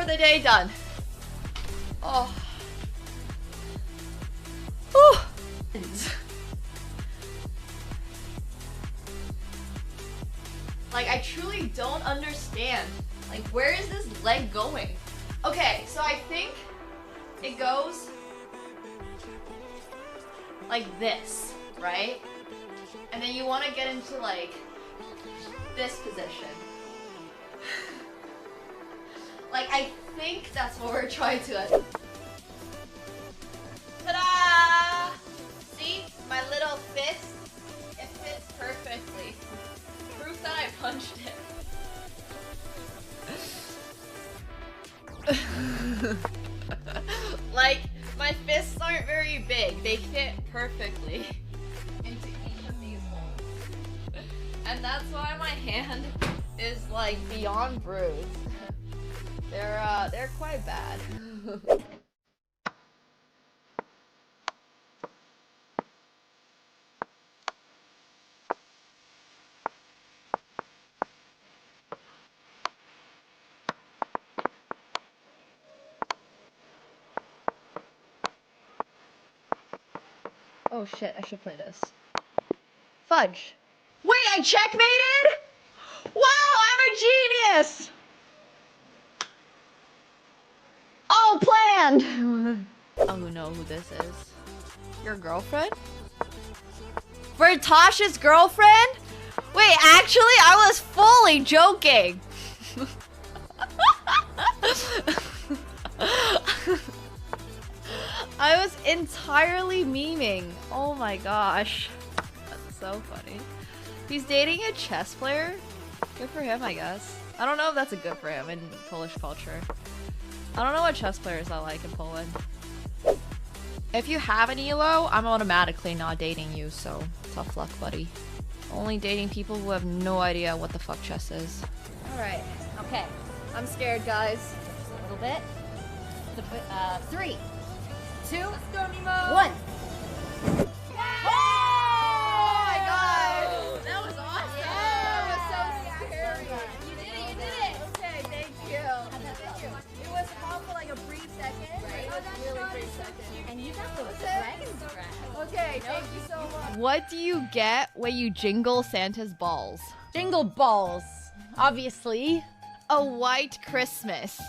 the day done. Oh. Whew. Like, I truly don't understand. Like, where is this leg going? Okay, so I think it goes like this, right? And then you want to get into like this position. Like, I think that's what we're trying to. Ta-da! See? My little fist? It fits perfectly. Proof that I punched it. Like, my fists aren't very big. They fit perfectly into each of these holes. And that's why my hand is like beyond bruised. They're quite bad. Oh shit, I should play this. Fudge. Wait, I checkmated? Wow, I'm a genius! All planned! Oh, who know who this is? Your girlfriend? Vertosh's girlfriend? Wait, actually, I was fully joking! I was entirely memeing. Oh my gosh. That's so funny. He's dating a chess player? Good for him, I guess. I don't know if that's a good for him in Polish culture. I don't know what chess players are like in Poland. If you have an elo, I'm automatically not dating you, so tough luck, buddy. Only dating people who have no idea what the fuck chess is. Alright, okay. I'm scared, guys. A little bit. 3, 2, let's go, Nemo. 1. Oh my god! That was awesome! Yeah. That was so scary! You did it! Okay, thank you. It was calm for like a brief second. Right? It was really brief second. And you got the dragon scratch. Okay, thank you so much. What do you get when you jingle Santa's balls? Jingle balls, obviously. A white Christmas.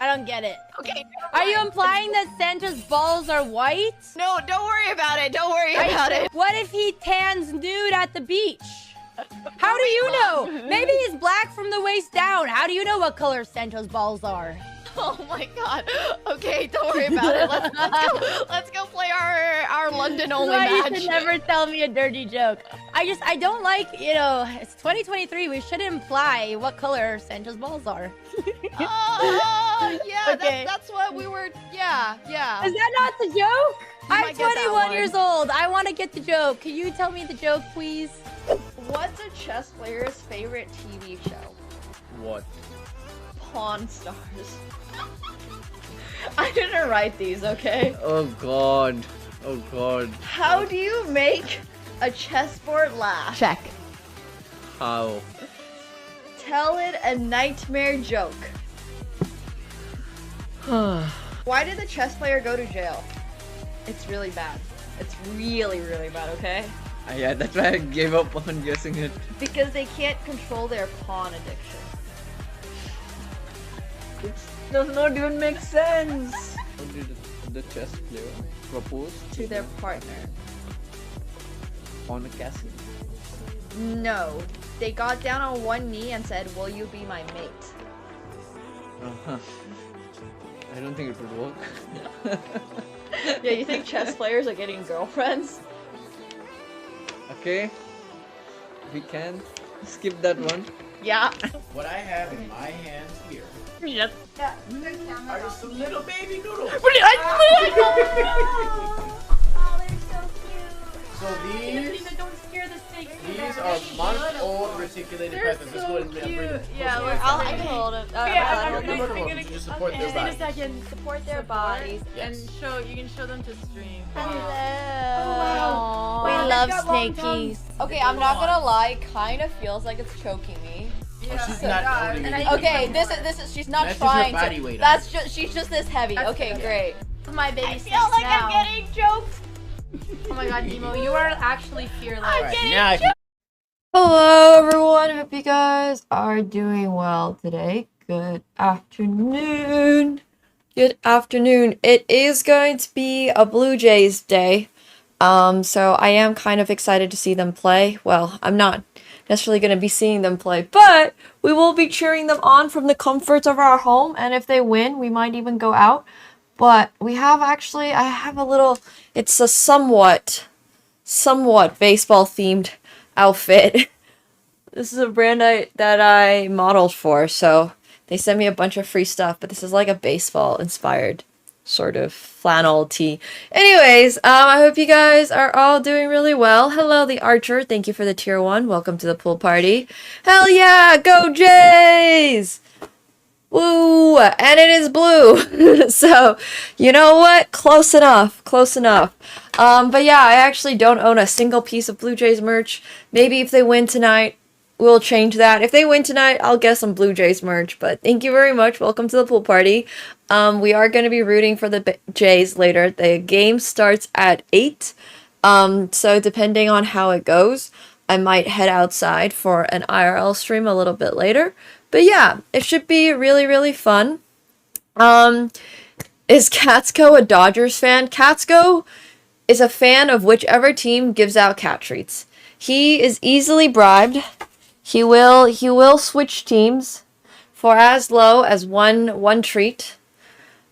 I don't get it. Okay. Are you implying that Santa's balls are white? No, don't worry about it. Don't worry about it. What if he tans nude at the beach? How do you know? Maybe he's black from the waist down. How do you know what color Santa's balls are? Oh my god. Okay, don't worry about it. Let's go play our London only match. You should never tell me a dirty joke. I don't like, you know, it's 2023. We shouldn't imply what color Santa's balls are. Yeah, okay. That's what we were, yeah. Is that not the joke? I'm 21 years old. I want to get the joke. Can you tell me the joke, please? What's a chess player's favorite TV show? What? Pawn Stars. I didn't write these, okay? Oh god. Oh god. How do you make a chessboard laugh? Check. How? Tell it a nightmare joke. Why did the chess player go to jail? It's really bad. It's really, really bad, okay? Yeah, that's why I gave up on guessing it. Because they can't control their pawn addiction. It does not even make sense. How did the chess player propose To their partner. on a castle? No. They got down on one knee and said, "Will you be my mate?" I don't think it would work. Yeah, you think chess players are getting girlfriends? Okay. We can skip that one. Yeah. What I have in my hands here Yep. are just some little baby noodles. Oh, they're so cute. So Don't scare the snake. these are month-old reticulated pythons. Let's go ahead and bring them. Yeah, I can hold it. Just support their Just in a body. second. Support their bodies. Yes. You can show them to stream. Hello. We Aw. love They've got long snakies. Okay, I'm not gonna lie. Kind of feels like it's choking me. Yeah. She's not holding And it. Okay, this is she's not That's just trying her body to. weight, That's just she's just this heavy. Okay, great. My baby I feel like I'm getting choked. Oh my god, Nemo, you are actually fearless. Alright, now I can Hello everyone, hope you guys are doing well today. Good afternoon. Good afternoon. It is going to be a Blue Jays day. So I am kind of excited to see them play. Well, I'm not necessarily going to be seeing them play, but we will be cheering them on from the comforts of our home, and if they win, we might even go out. But we have actually, I have a little, it's a somewhat baseball themed outfit. This is a brand that I modeled for, so they sent me a bunch of free stuff, but this is like a baseball inspired sort of flannel tee. Anyways, I hope you guys are all doing really well. Hello, the Archer. Thank you for the tier 1. Welcome to the pool party. Hell yeah, go Jays! Woo! And it is blue. So, you know what? Close enough. Close enough. But yeah, I actually don't own a single piece of Blue Jays merch. Maybe if they win tonight, we'll change that. If they win tonight, I'll get some Blue Jays merch. But thank you very much. Welcome to the pool party. We are going to be rooting for the Jays later. The game starts at 8. So depending on how it goes, I might head outside for an IRL stream a little bit later. But yeah, it should be really, really fun. Is Katsko a Dodgers fan? Katsko is a fan of whichever team gives out cat treats. He is easily bribed. He will switch teams for as low as one treat.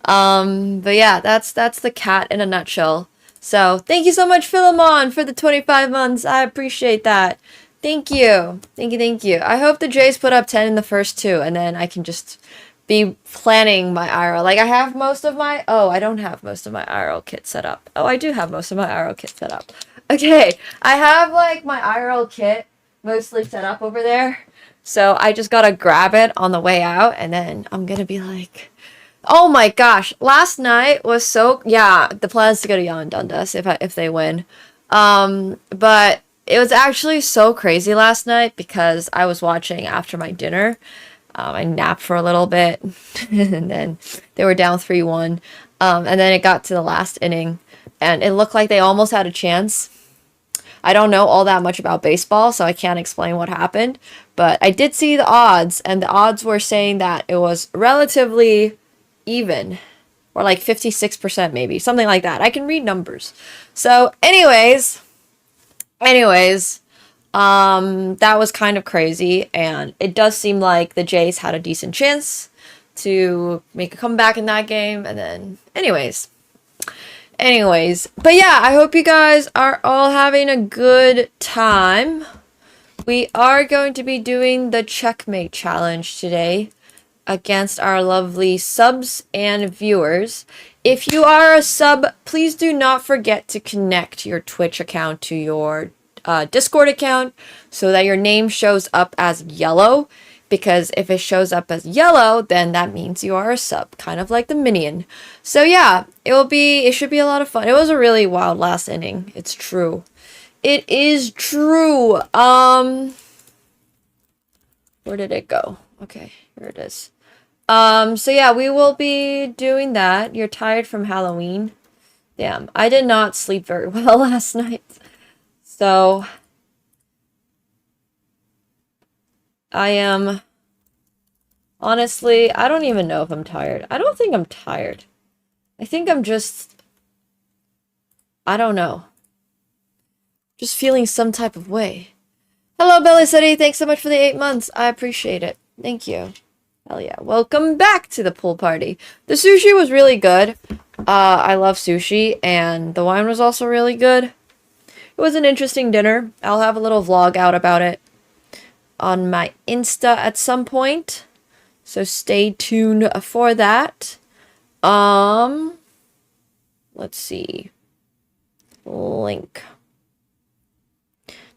But yeah, that's the cat in a nutshell. So thank you so much, Philemon, for the 25 months. I appreciate that. Thank you. Thank you. I hope the Jays put up 10 in the first 2, and then I can just be planning my IRL. Like, I have most of my... Oh, I don't have most of my IRL kit set up. Oh, I do have most of my IRL kit set up. Okay, I have, like, my IRL kit mostly set up over there. So I just gotta grab it on the way out, and then I'm gonna be like... Oh my gosh, last night was so... Yeah, the plan is to go to Yan Dundas if they win. But... It was actually so crazy last night because I was watching after my dinner. I napped for a little bit, and then they were down 3-1. And then it got to the last inning, and it looked like they almost had a chance. I don't know all that much about baseball, so I can't explain what happened. But I did see the odds, and the odds were saying that it was relatively even. Or like 56% maybe, something like that. I can read numbers. So anyways, that was kind of crazy, and it does seem like the Jays had a decent chance to make a comeback in that game, and then anyways, but yeah, I hope you guys are all having a good time. We are going to be doing the Checkmate challenge today against our lovely subs and viewers. If you are a sub, please do not forget to connect your Twitch account to your Discord account so that your name shows up as yellow, because if it shows up as yellow, then that means you are a sub, kind of like the minion. So yeah, it should be a lot of fun. It was a really wild last inning. It's true. It is true. Where did it go? Okay, here it is. So yeah, we will be doing that. You're tired from Halloween? Damn, I did not sleep very well last night. So, I am, honestly, I don't even know if I'm tired. I don't think I'm tired. I think I'm just, I don't know. Just feeling some type of way. Hello, Belly City. Thanks so much for the 8 months. I appreciate it. Thank you. Hell yeah. Welcome back to the pool party. The sushi was really good. I love sushi, and the wine was also really good. It was an interesting dinner. I'll have a little vlog out about it on my Insta at some point. So stay tuned for that. Let's see. Link.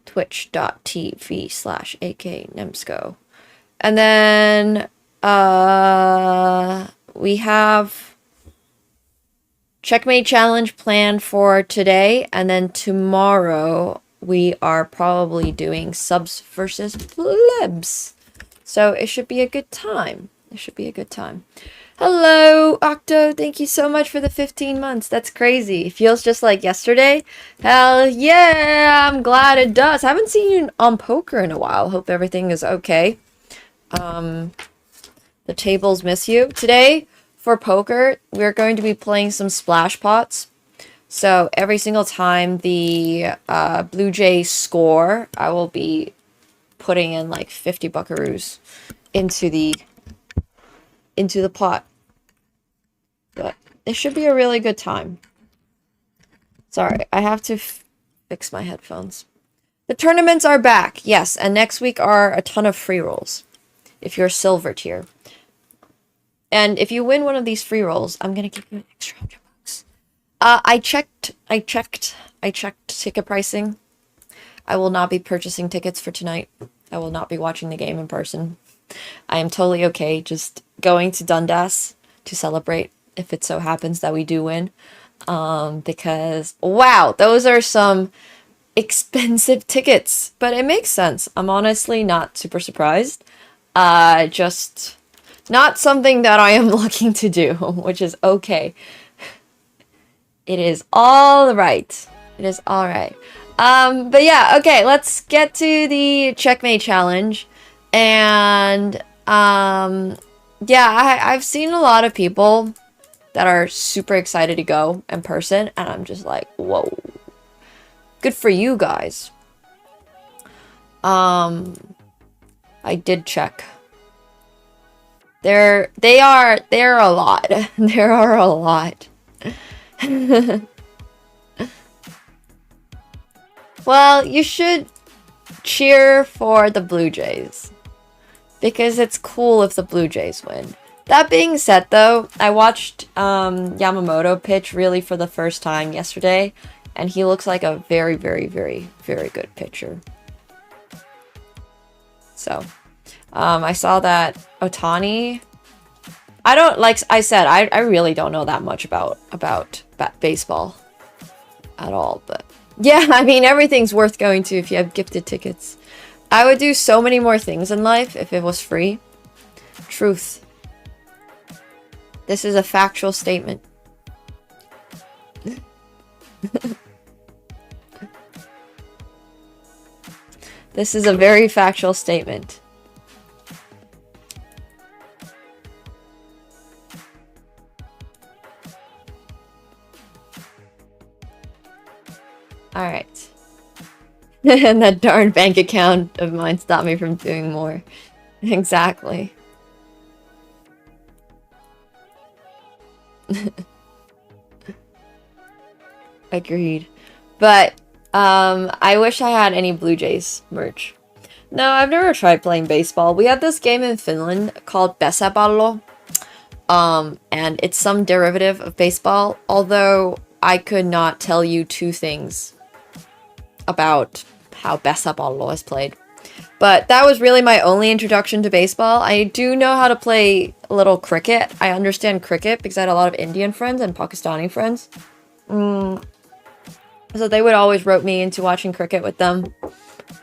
Twitch.tv/AkaNemsko. And then we have Checkmate challenge planned for today, and then tomorrow we are probably doing subs versus plebs. So it should be a good time. It should be a good time. Hello, Octo. Thank you so much for the 15 months. That's crazy. It feels just like yesterday. Hell yeah, I'm glad it does. I haven't seen you on poker in a while. Hope everything is okay. The tables miss you. Today, for poker, we're going to be playing some splash pots. So every single time the Blue Jays score, I will be putting in like 50 buckaroos into the pot. But it should be a really good time. Sorry, I have to fix my headphones. The tournaments are back, yes, and next week are a ton of free rolls if you're silver tier. And if you win one of these free rolls, I'm gonna give you an extra $100. I checked ticket pricing. I will not be purchasing tickets for tonight. I will not be watching the game in person. I am totally okay just going to Dundas to celebrate if it so happens that we do win. Because, wow, those are some expensive tickets. But it makes sense. I'm honestly not super surprised. Just not something that I am looking to do, which is okay. It is all right. It is all right. But yeah, okay, let's get to the Checkmate challenge. And, yeah, I've seen a lot of people that are super excited to go in person, and I'm just like, whoa. Good for you guys. I did check. They are a lot. There are a lot. Well, you should cheer for the Blue Jays. Because it's cool if the Blue Jays win. That being said, though, I watched Yamamoto pitch really for the first time yesterday. And he looks like a very, very, very, very good pitcher. So, I saw that Ohtani... I don't, like I said, I really don't know that much about baseball at all, but yeah, I mean, everything's worth going to if you have gifted tickets. I would do so many more things in life if it was free. Truth. This is a factual statement. This is a very factual statement. Alright. And that darn bank account of mine stopped me from doing more. Exactly. Agreed. But, I wish I had any Blue Jays merch. No, I've never tried playing baseball. We have this game in Finland called Pesäpallo. And it's some derivative of baseball, although I could not tell you two things about how Pesäpallo is played. But that was really my only introduction to baseball. I do know how to play a little cricket. I understand cricket because I had a lot of Indian friends and Pakistani friends. So they would always rope me into watching cricket with them.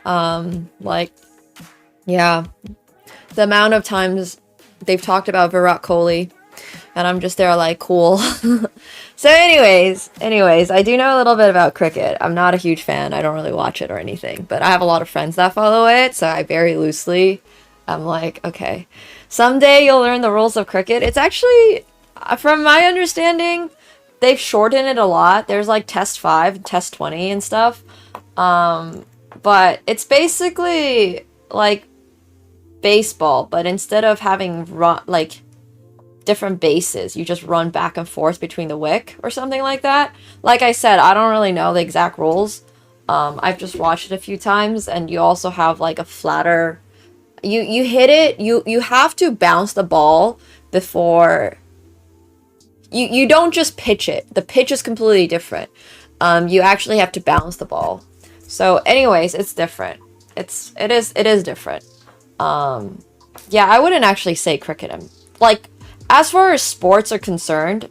Like, yeah. The amount of times they've talked about Virat Kohli. And I'm just there like, cool. So anyways, I do know a little bit about cricket. I'm not a huge fan. I don't really watch it or anything. But I have a lot of friends that follow it. So I very loosely, I'm like, okay. Someday you'll learn the rules of cricket. It's actually, from my understanding, they've shortened it a lot. There's like Test 5, Test 20 and stuff. But it's basically like baseball. But instead of having different bases, you just run back and forth between the wick or something like that. Like I said, I don't really know the exact rules. I've just watched it a few times, and you also have like a flatter, you hit it, you have to bounce the ball before you don't just pitch it. The pitch is completely different. You actually have to bounce the ball. So anyways, it's different. It is different. Yeah, I wouldn't actually say cricket. Like, as far as sports are concerned,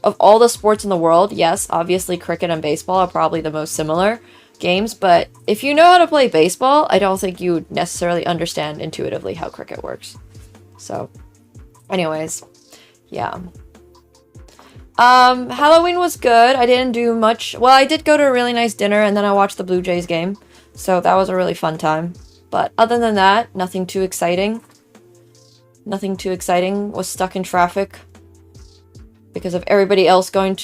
of all the sports in the world, yes, obviously cricket and baseball are probably the most similar. games, but if you know how to play baseball, I don't think you would necessarily understand intuitively how cricket works. So, anyways, yeah. Halloween was good. I didn't do much. Well, I did go to a really nice dinner, and then I watched the Blue Jays game. So that was a really fun time. But other than that, nothing too exciting. Nothing too exciting. Was stuck in traffic because of everybody else going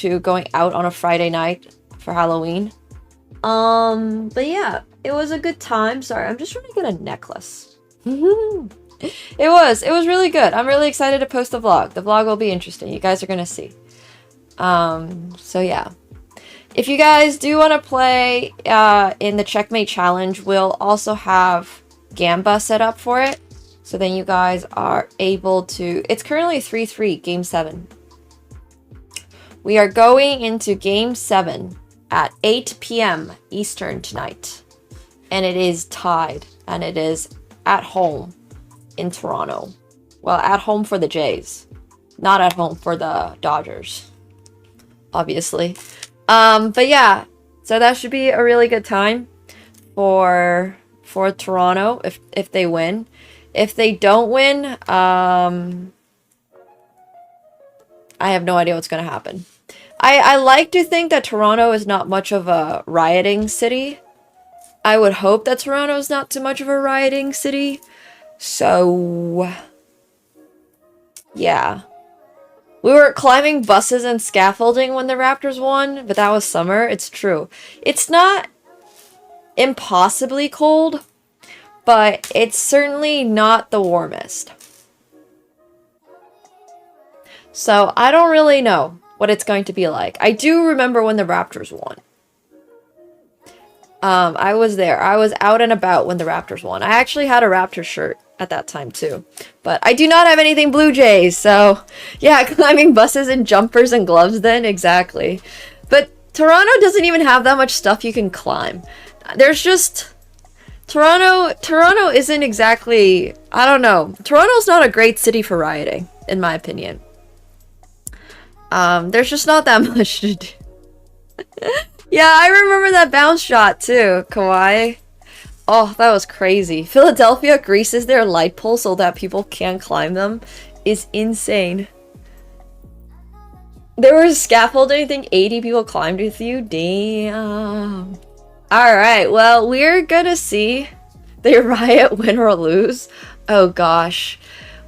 out on a Friday night for Halloween. But yeah, it was a good time. Sorry, I'm just trying to get a necklace. It was really good. I'm really excited to post the vlog. The vlog will be interesting. You guys are gonna see. So yeah. If you guys do want to play in the Checkmate challenge, we'll also have Gamba set up for it. So then you guys are able to... It's currently 3-3, Game 7. We are going into Game 7 at 8 p.m. Eastern tonight. And it is tied. And it is at home in Toronto. Well, at home for the Jays. Not at home for the Dodgers. Obviously. But yeah. So that should be a really good time for Toronto if they win. If they don't win, I have no idea what's going to happen. I like to think that Toronto is not much of a rioting city. I would hope that Toronto is not too much of a rioting city. So, yeah. We were climbing buses and scaffolding when the Raptors won, but that was summer. It's true. It's not impossibly cold, but it's certainly not the warmest. So I don't really know what it's going to be like. I do remember when the Raptors won. I was there. I was out and about when the Raptors won. I actually had a Raptors shirt at that time too. But I do not have anything Blue Jays, so yeah, climbing buses and jumpers and gloves then, exactly. But Toronto doesn't even have that much stuff you can climb. There's just... Toronto isn't exactly... I don't know. Toronto's not a great city for rioting, in my opinion. There's just not that much to do. Yeah, I remember that bounce shot too, Kawhi. Oh, that was crazy. Philadelphia greases their light poles so that people can't climb them is insane. There was scaffolding, I think 80 people climbed with you. Damn. Alright, well, we're gonna see the riot win or lose. Oh gosh.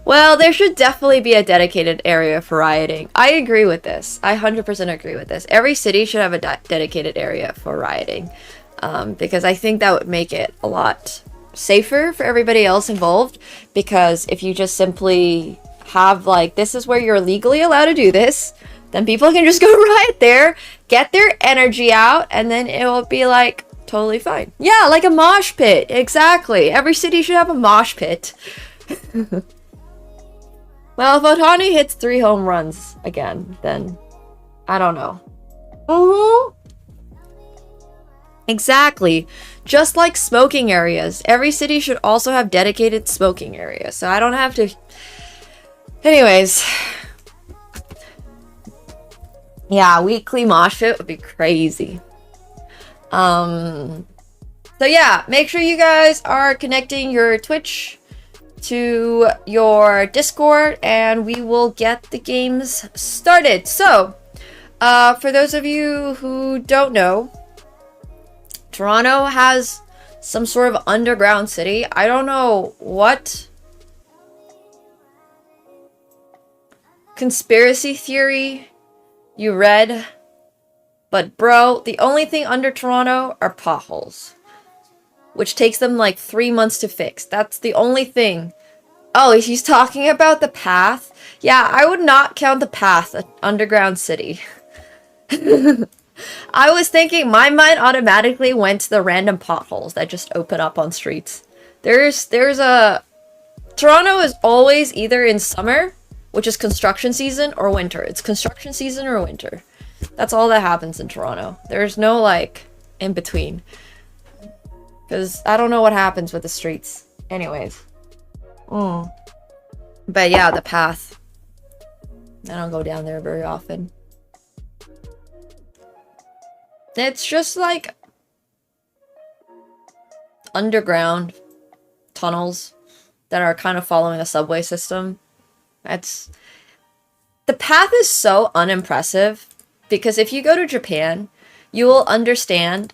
Well, there should definitely be a dedicated area for rioting. I agree with this. I 100% agree with this. Every city should have a dedicated area for rioting. Because I think that would make it a lot safer for everybody else involved. Because if you just simply have, like, this is where you're legally allowed to do this, then people can just go riot there, get their energy out, and then it will be, like, totally fine. Yeah, like a mosh pit. Exactly. Every city should have a mosh pit. Well, if Ohtani hits 3 home runs again, then I don't know. Exactly. Just like smoking areas. Every city should also have dedicated smoking areas. So I don't have to... Anyways. Yeah, weekly mosh pit would be crazy. So yeah, make sure you guys are connecting your Twitch to your Discord and we will get the games started. So, for those of you who don't know, Toronto has some sort of underground city. I don't know what conspiracy theory you read, but bro, the only thing under Toronto are potholes, which takes them like 3 months to fix. That's the only thing. Oh, he's talking about the path? Yeah, I would not count the path an underground city. I was thinking, my mind automatically went to the random potholes that just open up on streets. There's a... Toronto is always either in summer, which is construction season, or winter. It's construction season or winter. That's all that happens in Toronto. There's no, like, in between. Because I don't know what happens with the streets. Anyways. But yeah, the path. I don't go down there very often. It's just like... underground tunnels that are kind of following a subway system. The path is so unimpressive because if you go to Japan, you will understand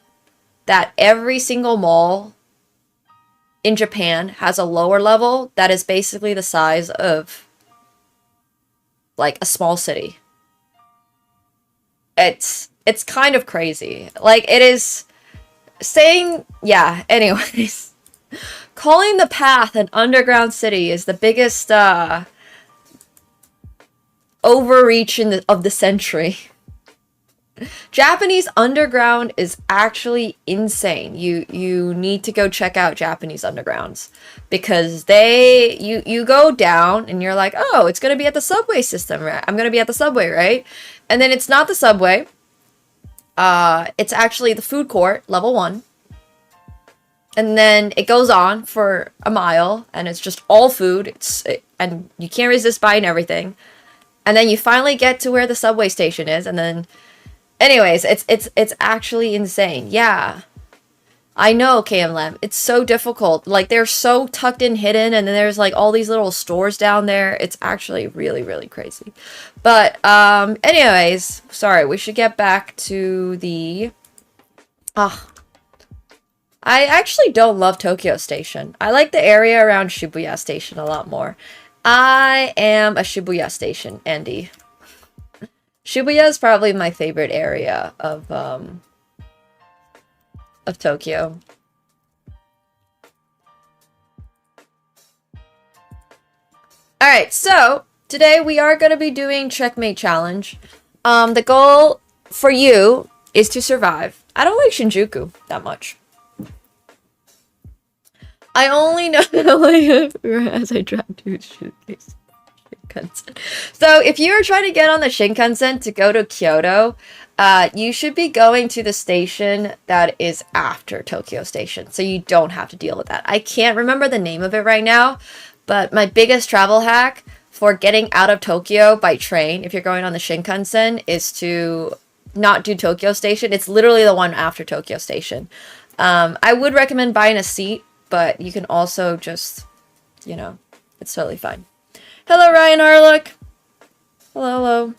that every single mall in Japan has a lower level that is basically the size of like a small city. It's kind of crazy. Like, it is saying, yeah, anyways. Calling the path an underground city is the biggest overreach of the century. Japanese underground is actually insane. You need to go check out Japanese undergrounds because you go down and you're like, oh, it's gonna be at the subway system, right? I'm gonna be at the subway, right? And then it's not the subway. It's actually the food court, level 1. And then it goes on for a mile and it's just all food. And you can't resist buying everything. And then you finally get to where the subway station is, and then anyways, it's actually insane. Yeah. I know, KMLM. It's so difficult. Like, they're so tucked in hidden, and then there's like all these little stores down there. It's actually really, really crazy. But anyways, sorry, we should get back to the I actually don't love Tokyo Station. I like the area around Shibuya Station a lot more. I am a Shibuya Station, Andy. Shibuya is probably my favorite area of Tokyo. Alright, so today we are going to be doing Checkmate Challenge. The goal for you is to survive. I don't like Shinjuku that much. I only know as I drive to Shinkansen. So if you are trying to get on the Shinkansen to go to Kyoto, you should be going to the station that is after Tokyo Station, so you don't have to deal with that. I can't remember the name of it right now, but my biggest travel hack for getting out of Tokyo by train, if you're going on the Shinkansen, is to not do Tokyo Station. It's literally the one after Tokyo Station. I would recommend buying a seat, but you can also just, you know, it's totally fine. Hello, Ryan Harlock. Hello,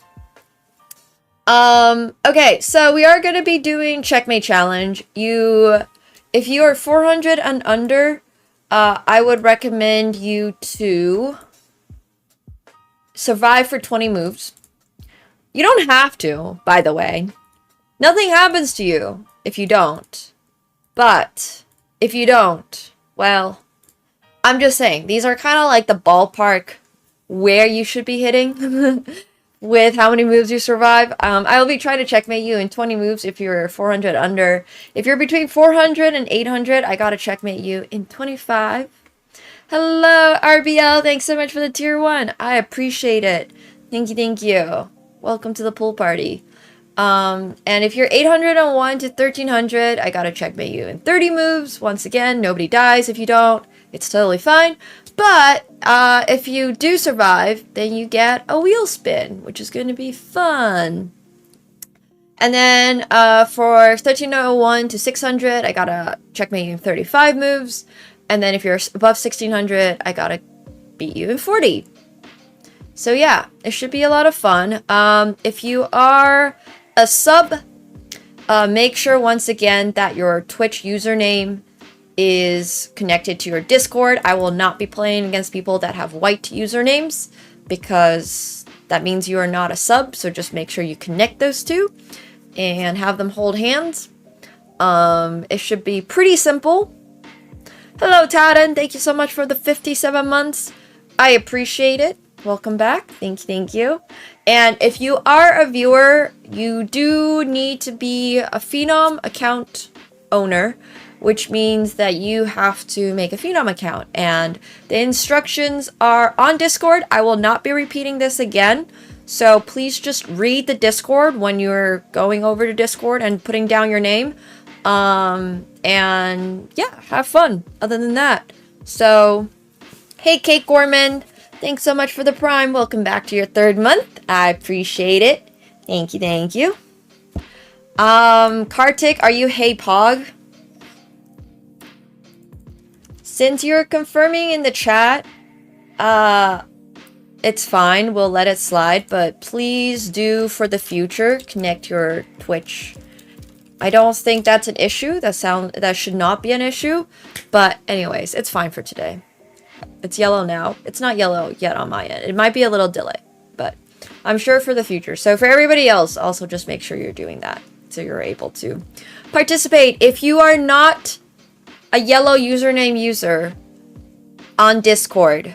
hello. Okay, so we are going to be doing Checkmate Challenge. If you are 400 and under, I would recommend you to survive for 20 moves. You don't have to, by the way. Nothing happens to you if you don't. But if you don't, well, I'm just saying, these are kind of like the ballpark where you should be hitting with how many moves you survive. I will be trying to checkmate you in 20 moves if you're 400 under. If you're between 400 and 800, I gotta checkmate you in 25. Hello, RBL. Thanks so much for the tier 1. I appreciate it. Thank you, thank you. Welcome to the pool party. And if you're 801 to 1300, I gotta checkmate you in 30 moves. Once again, nobody dies if you don't. It's totally fine. But if you do survive, then you get a wheel spin, which is going to be fun. And then for 1301 to 600, I gotta checkmate you in 35 moves. And then if you're above 1600, I gotta beat you in 40. So yeah, it should be a lot of fun. If you are a sub, make sure once again that your Twitch username is connected to your Discord. I will not be playing against people that have white usernames because that means you are not a sub, so just make sure you connect those two and have them hold hands. It should be pretty simple. Hello, Taden. Thank you so much for the 57 months. I appreciate it. Welcome back. Thank you. And if you are a viewer, you do need to be a Phenom account owner, which means that you have to make a Phenom account. And the instructions are on Discord. I will not be repeating this again. So please just read the Discord when you're going over to Discord and putting down your name. And yeah, have fun other than that. So, hey, Cake Gorman. Thanks so much for the Prime. Welcome back to your 3rd month. I appreciate it. Thank you. Kartik, are you Hey Pog? Since you're confirming in the chat, it's fine. We'll let it slide, but please do, for the future, connect your Twitch. I don't think that's an issue. That should not be an issue. But anyways, it's fine for today. It's yellow now. It's not yellow yet on my end. It might be a little delay, but I'm sure for the future. So for everybody else, also just make sure you're doing that so you're able to participate. If you are not a yellow username user on Discord,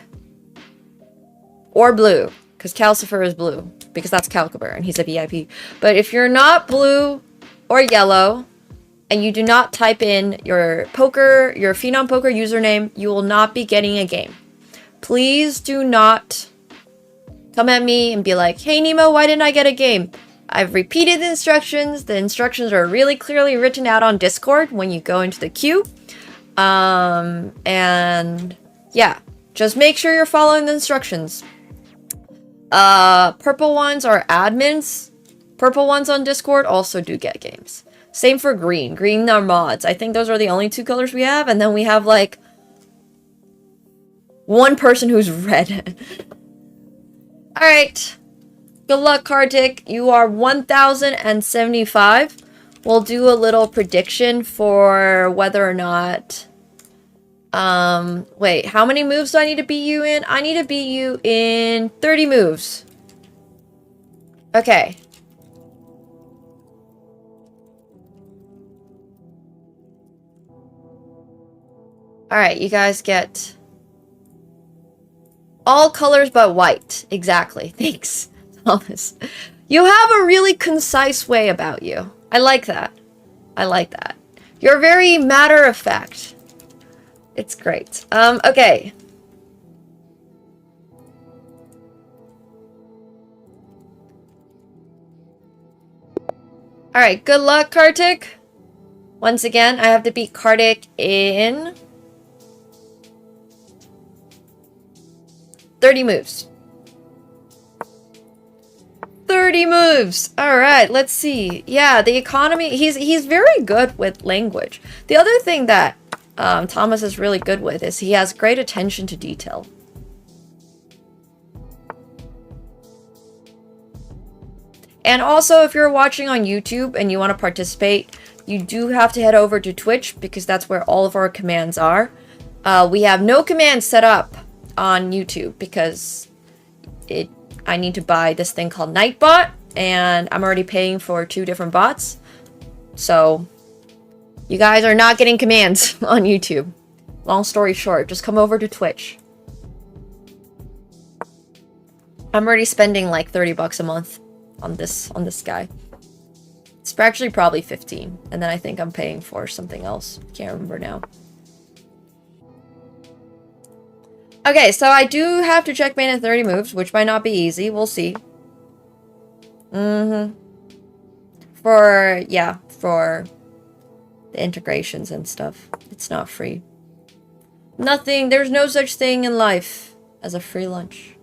or blue, because Calcifer is blue, because that's Calcifer and he's a VIP. But if you're not blue or yellow, and you do not type in your Phenom Poker username, you will not be getting a game. Please do not come at me and be like, hey Nemo, why didn't I get a game? I've repeated the instructions. The instructions are really clearly written out on Discord when you go into the queue. And yeah, just make sure you're following the instructions. Purple ones are admins. Purple ones on Discord also do get games. Same for green. Green are mods. I think those are the only two colors we have. And then we have like one person who's red. Alright. Good luck, Kartik. You are 1075. We'll do a little prediction for whether or not... wait, how many moves do I need to beat you in? I need to beat you in 30 moves. Okay. Alright, you guys get all colors but white. Exactly. Thanks, Thomas. You have a really concise way about you. I like that. I like that. You're very matter of fact. It's great. Okay. Alright, good luck, Kartik. Once again, I have to beat Kartik in 30 moves. 30 moves. All right, let's see. Yeah, the economy. He's very good with language. The other thing that Thomas is really good with is he has great attention to detail. And also, if you're watching on YouTube and you want to participate, you do have to head over to Twitch because that's where all of our commands are. We have no commands set up on YouTube because I need to buy this thing called Nightbot, and I'm already paying for 2 different bots. So you guys are not getting commands on YouTube. Long story short, just come over to Twitch. I'm already spending like 30 bucks a month on this guy. It's actually probably 15, and then I think I'm paying for something else. Can't remember now. Okay, so I do have to checkmate in 30 moves, which might not be easy. We'll see. For the integrations and stuff. It's not free. There's no such thing in life as a free lunch.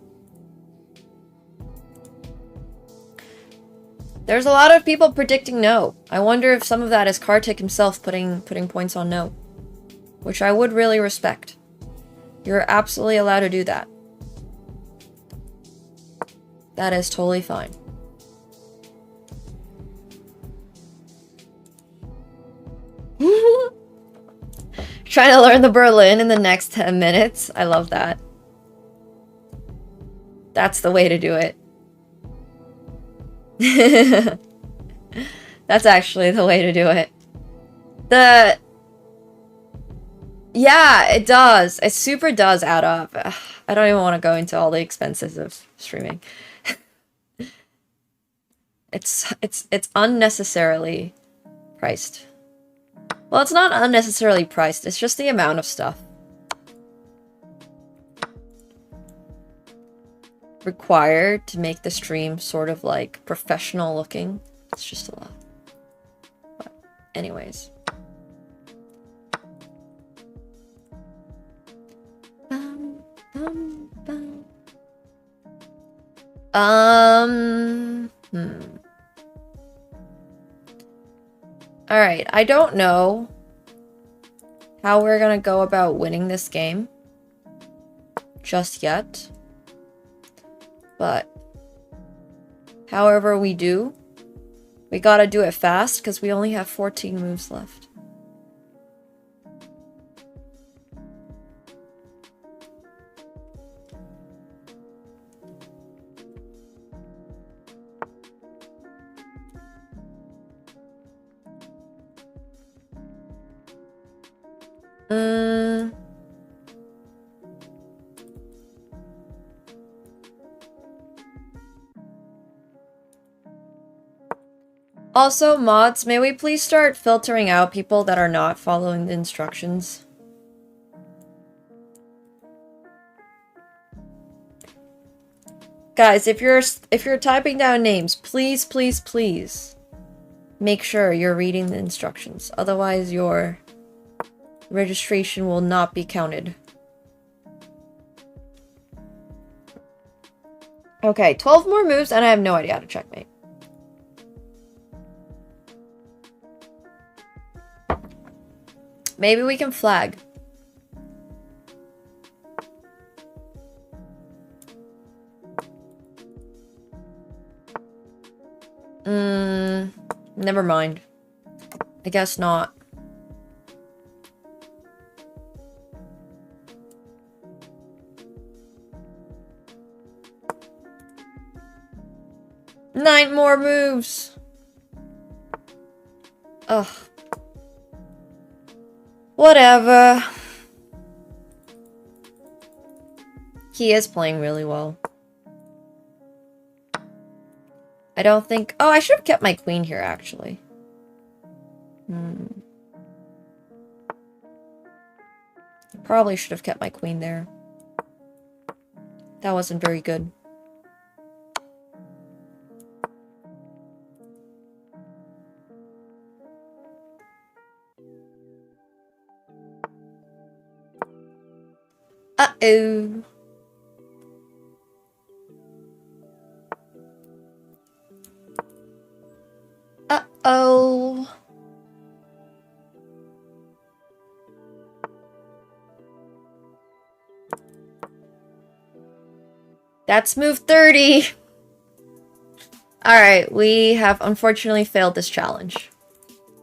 There's a lot of people predicting no. I wonder if some of that is Kartik himself putting points on no. Which I would really respect. You're absolutely allowed to do that. That is totally fine. Trying to learn the Berlin in the next 10 minutes. I love that. That's the way to do it. That's actually the way to do it. Yeah, it does. It super does add up. I don't even want to go into all the expenses of streaming. It's unnecessarily priced. Well, it's not unnecessarily priced. It's just the amount of stuff required to make the stream sort of like professional looking. It's just a lot. But anyways. Alright, I don't know how we're gonna go about winning this game just yet. But however we do, we gotta do it fast because we only have 14 moves left. Also, mods, may we please start filtering out people that are not following the instructions? Guys, if you're typing down names, please, please, please make sure you're reading the instructions. Otherwise, your registration will not be counted. Okay, 12 more moves, and I have no idea how to checkmate. Maybe we can flag. Never mind. I guess not. Nine more moves. Ugh. Whatever. He is playing really well. I don't think... Oh, I should have kept my queen here, actually. Probably should have kept my queen there. That wasn't very good. Uh-oh. Uh-oh. That's move 30. Alright, we have unfortunately failed this challenge.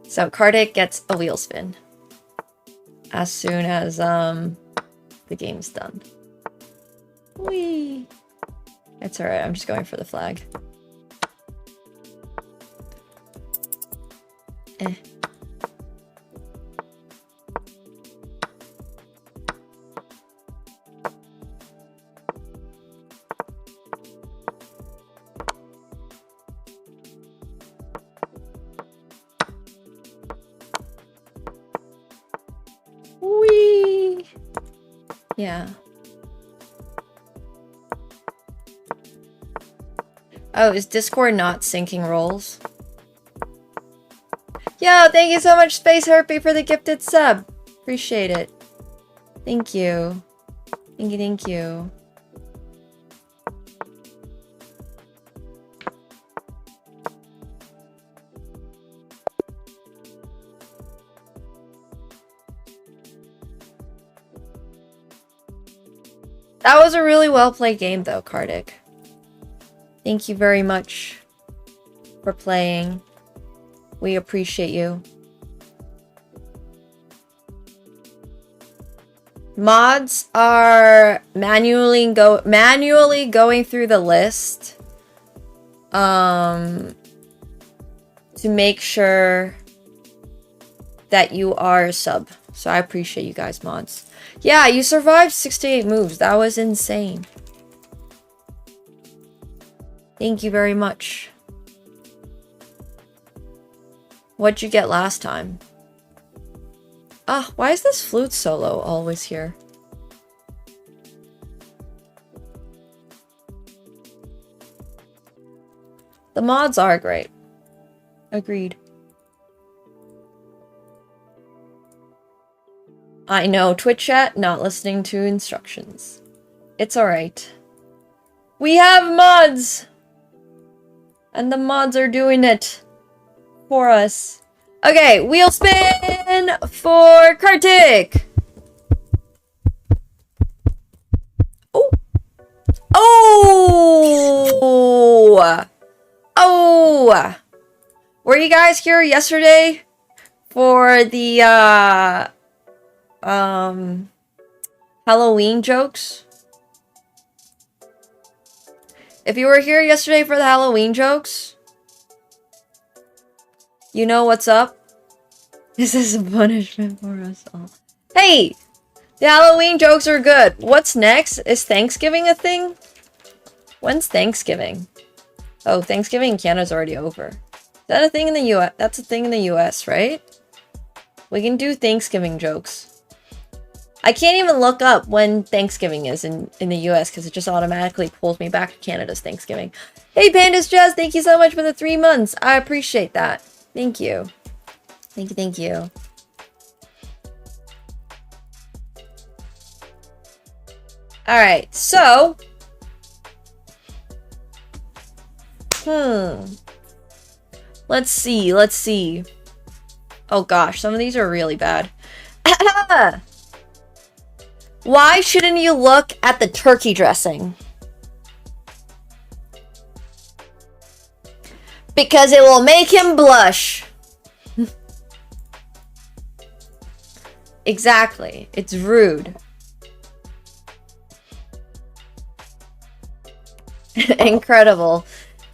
So Kartik gets a wheel spin. As soon as, the game's done. Whee! It's alright, I'm just going for the flag. Eh. Whee! Yeah. Oh, is Discord not syncing roles? Yo, thank you so much, Space Herpy, for the gifted sub. Appreciate it. Thank you. Thank you, thank you. That was a really well played game though, Kartik. Thank you very much for playing. We appreciate you. Mods are manually going through the list to make sure that you are a sub. So I appreciate you guys, mods. Yeah, you survived 68 moves. That was insane. Thank you very much. What'd you get last time? Ah, why is this flute solo always here? The mods are great. Agreed. I know, Twitch chat, not listening to instructions. It's alright. We have mods! And the mods are doing it for us. Okay, wheel spin! win for Kartik. Oh. Oh. Oh. Were you guys here yesterday for the Halloween jokes? If you were here yesterday for the Halloween jokes, you know what's up. This is a punishment for us all. Hey! The Halloween jokes are good. What's next? Is Thanksgiving a thing? When's Thanksgiving? Oh, Thanksgiving in Canada's already over. Is that a thing in the US? That's a thing in the US, right? We can do Thanksgiving jokes. I can't even look up when Thanksgiving is in the US because it just automatically pulls me back to Canada's Thanksgiving. Hey, Pandas Jazz, thank you so much for the 3 months. I appreciate that. Thank you. Thank you, thank you. Alright, so... Let's see. Oh gosh, some of these are really bad. Why shouldn't you look at the turkey dressing? Because it will make him blush. Exactly. It's rude. Incredible.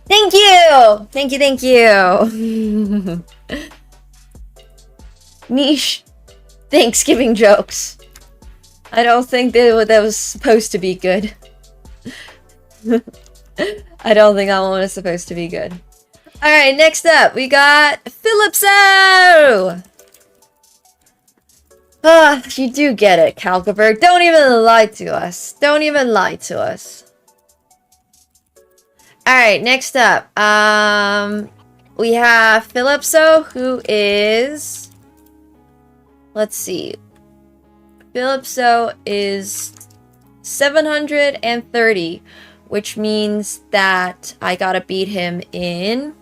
Thank you! Thank you, thank you! Niche Thanksgiving jokes. I don't think that was supposed to be good. I don't think that one was supposed to be good. Alright, next up, we got Philipso! Ah, you do get it, Calcaberg. Don't even lie to us. Don't even lie to us. Alright, next up. We have Philipso, who is... Let's see. Philipso is 730, which means that I gotta beat him in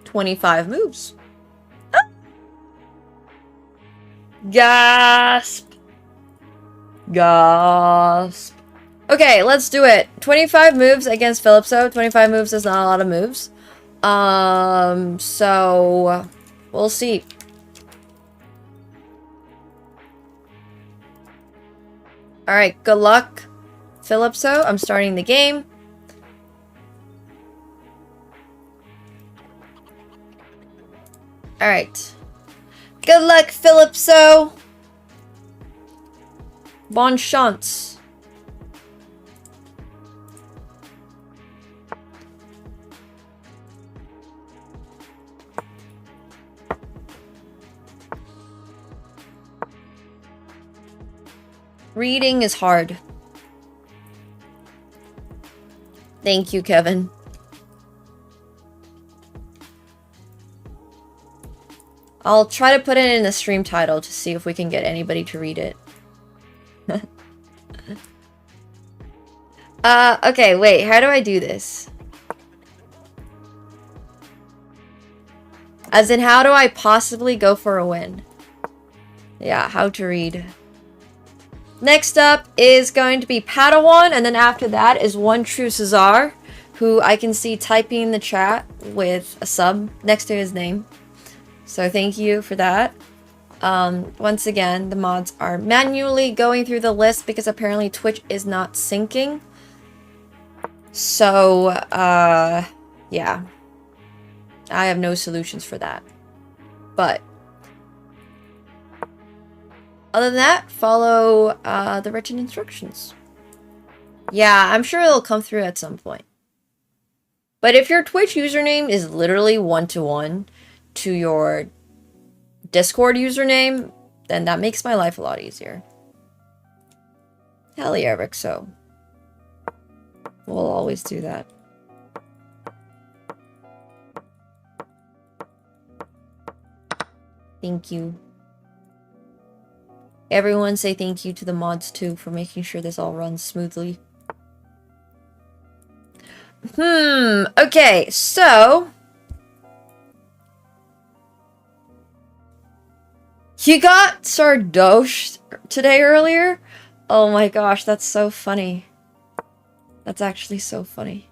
25 moves. Ah! Gasp. Gasp. Okay, let's do it. 25 moves against Philipso. 25 moves is not a lot of moves. So we'll see. Alright, good luck, Philipso. I'm starting the game. Alright. Good luck, Philipso. Bon chance. Reading is hard. Thank you, Kevin. I'll try to put it in the stream title to see if we can get anybody to read it. Okay, wait, how do I do this? As in, how do I possibly go for a win? Yeah, how to read. Next up is going to be Padawan, and then after that is One True Cesar, who I can see typing in the chat with a sub next to his name. So thank you for that. Once again, the mods are manually going through the list because apparently Twitch is not syncing. So, yeah. I have no solutions for that. But other than that, follow the written instructions. Yeah, I'm sure it'll come through at some point. But if your Twitch username is literally one-to-one to your Discord username, then that makes my life a lot easier. Hell yeah, Rixo. We'll always do that. Thank you. Everyone say thank you to the mods too for making sure this all runs smoothly. Okay, so You got Sardoche today earlier? Oh my gosh, that's so funny. That's actually so funny.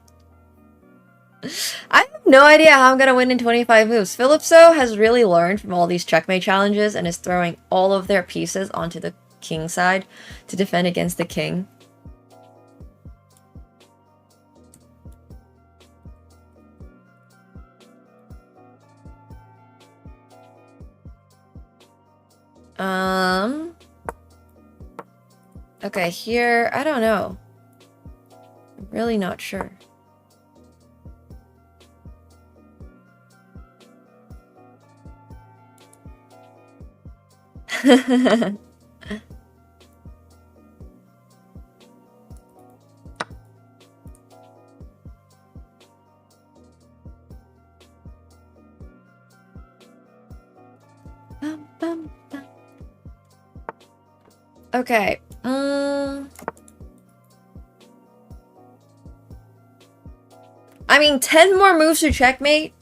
I have no idea how I'm gonna win in 25 moves. Philipso has really learned from all these checkmate challenges and is throwing all of their pieces onto the king side to defend against the king. Okay, here, I don't know. I'm really not sure. Bum, bum, bum. Okay. I mean, 10 more moves to checkmate.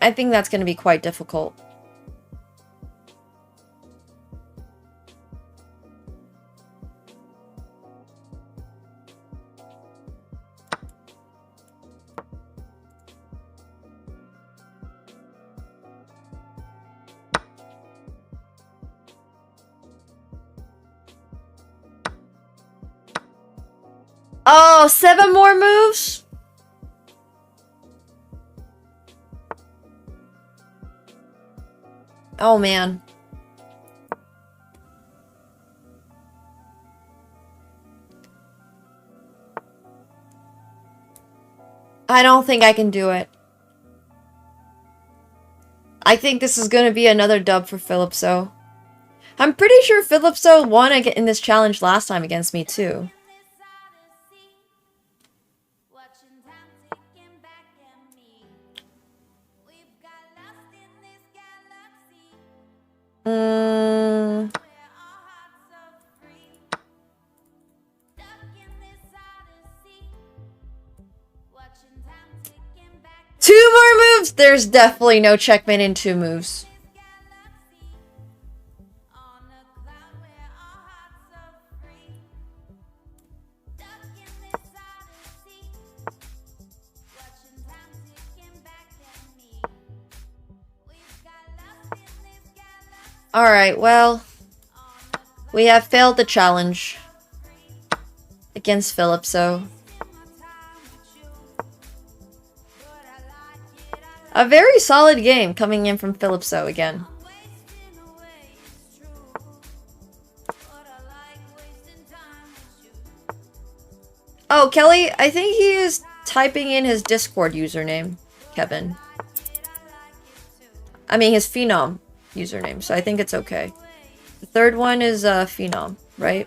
I think that's going to be quite difficult. Oh, 7 more moves? Oh, man. I don't think I can do it. I think this is going to be another dub for Philipso. I'm pretty sure Philipso won in this challenge last time against me, too. Two more moves? There's definitely no checkmate in 2 moves. Alright, well, we have failed the challenge against Philipso. A very solid game coming in from Philipso again. Oh, Kelly, I think he is typing in his Discord username, Kevin. I mean, his Phenom username, so I think it's okay. The third one is Phenom, right?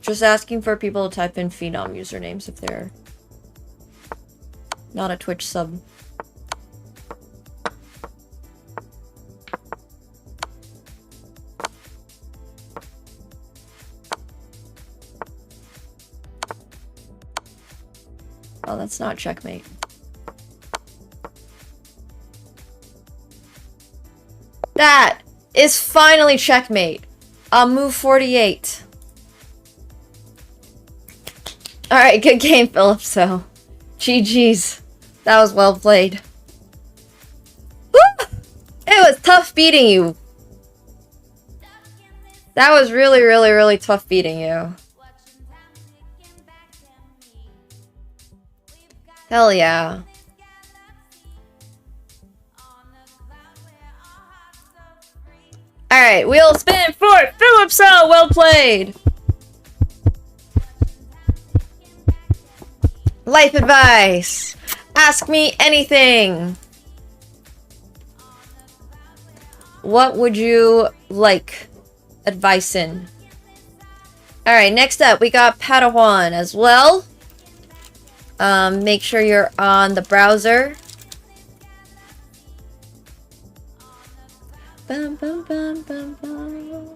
Just asking for people to type in Phenom usernames if they're not a Twitch sub. Oh, that's not checkmate. That is finally checkmate. Move 48. Alright, good game, Philipso. GG's. That was well played. Woo! It was tough beating you. That was really, really, really tough beating you. Hell yeah. Alright, wheel spin for Philipso! Well played! Life advice! Ask me anything! What would you like advice in? Alright, next up we got Padawan as well. Make sure you're on the browser. Bum, bum, bum, bum, bum.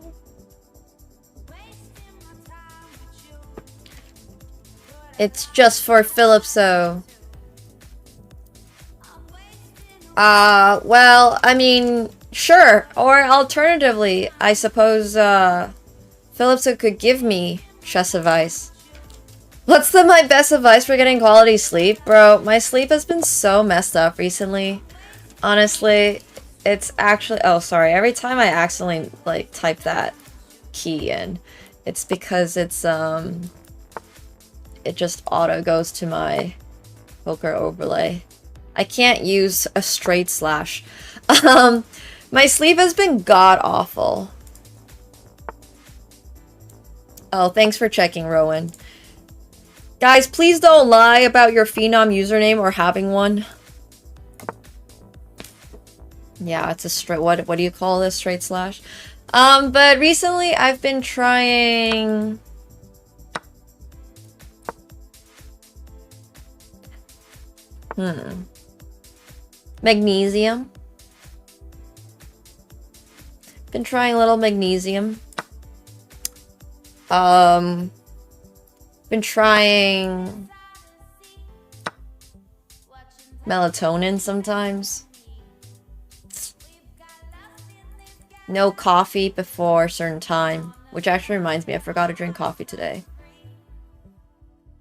It's just for Philipso. Well, I mean, sure. Or alternatively, I suppose, Philipso could give me chess advice. What's my best advice for getting quality sleep? Bro, my sleep has been so messed up recently. Honestly, it's actually... Oh, sorry. Every time I accidentally, like, type that key in, it's because it's, it just auto goes to my poker overlay. I can't use a straight slash. My sleep has been god-awful. Oh, thanks for checking, Rowan. Guys, please don't lie about your Phenom username or having one. Yeah, it's a straight... What do you call this? Straight slash? But recently I've been trying... Magnesium. Been trying a little magnesium. Been trying melatonin sometimes. No coffee before a certain time, which actually reminds me, I forgot to drink coffee today.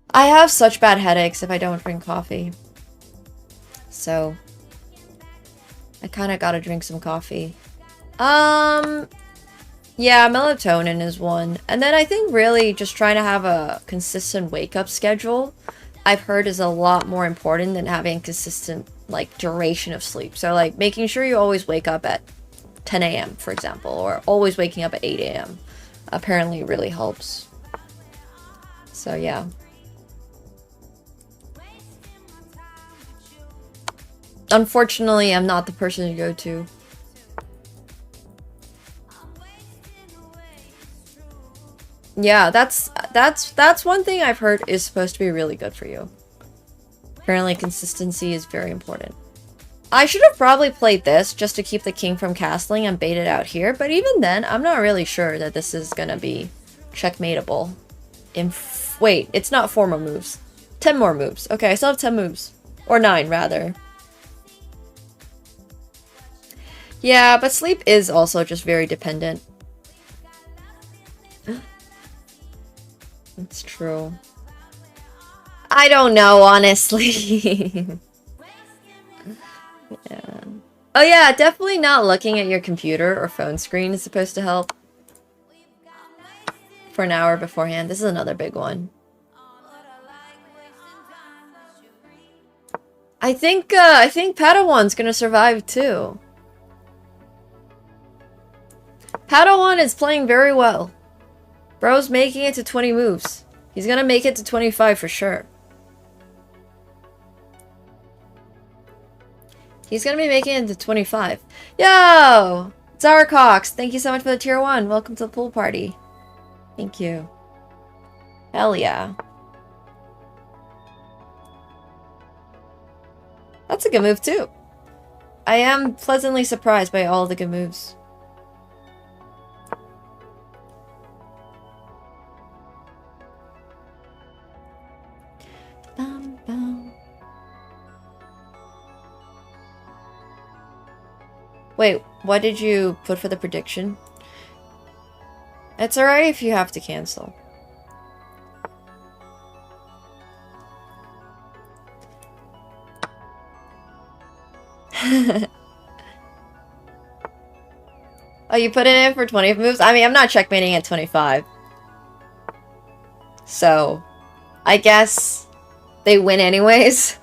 I have such bad headaches if I don't drink coffee. So, I kind of gotta drink some coffee. Yeah, melatonin is one. And then I think really just trying to have a consistent wake-up schedule, I've heard is a lot more important than having consistent, like, duration of sleep. So, like, making sure you always wake up at 10 a.m., for example, or always waking up at 8 a.m. apparently really helps. So, yeah. Unfortunately, I'm not the person to go to. Yeah, that's one thing I've heard is supposed to be really good for you. Apparently, consistency is very important. I should have probably played this just to keep the king from castling and bait it out here, but even then, I'm not really sure that this is gonna be checkmateable. Wait, it's not 4 more moves. 10 more moves. Okay, I still have 10 moves. Or 9, rather. Yeah, but sleep is also just very dependent. It's true. I don't know, honestly. Yeah. Oh yeah, definitely not looking at your computer or phone screen is supposed to help. For an hour beforehand. This is another big one. I think Padawan's gonna survive too. Padawan is playing very well. Bro's making it to 20 moves. He's gonna make it to 25 for sure. He's gonna be making it to 25. Yo! Zarcox, thank you so much for the tier 1. Welcome to the pool party. Thank you. Hell yeah. That's a good move too. I am pleasantly surprised by all the good moves. Bum, bum. Wait, what did you put for the prediction? It's alright if you have to cancel. Oh, you put it in for 20 moves? I mean, I'm not checkmating at 25. So, I guess they win anyways.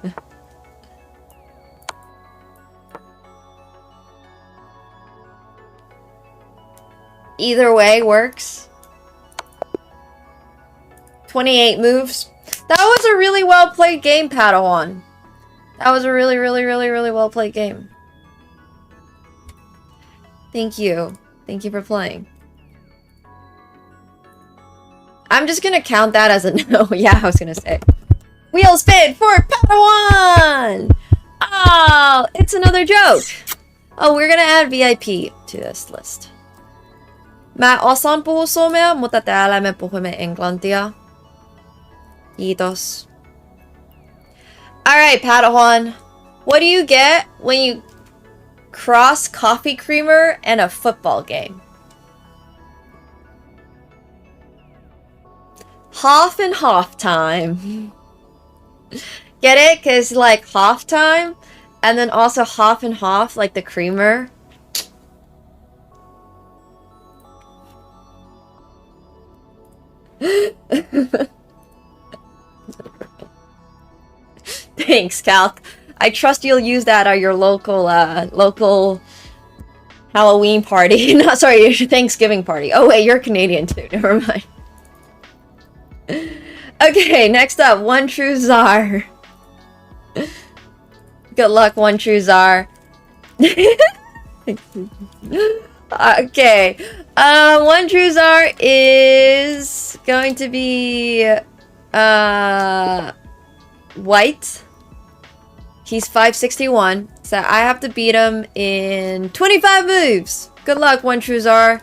Either way works. 28 moves. That was a really well played game, Padawan. That was a really well played game. Thank you. Thank you for playing. I'm just gonna count that as a no. Yeah, I was gonna say. Wheel spin for Padawan! Oh, it's another joke. Oh, we're gonna add VIP to this list. मैं आसान पूछूं मैं मुझे ताला में पूछूं मैं इंग्लैंडिया Idos. Alright, Padawan. What do you get when you cross coffee creamer and a football game? Half and half time. Get it? Because, like, half time, and then also half and half, like the creamer. Thanks, Calc. I trust you'll use that at your local Halloween party. No, sorry, your Thanksgiving party. Oh wait, you're Canadian too. Never mind. Okay, next up, One True Czar. Good luck, One True Czar. Okay. One True Czar is going to be white. He's 561, so I have to beat him in 25 moves. Good luck, One True Czar.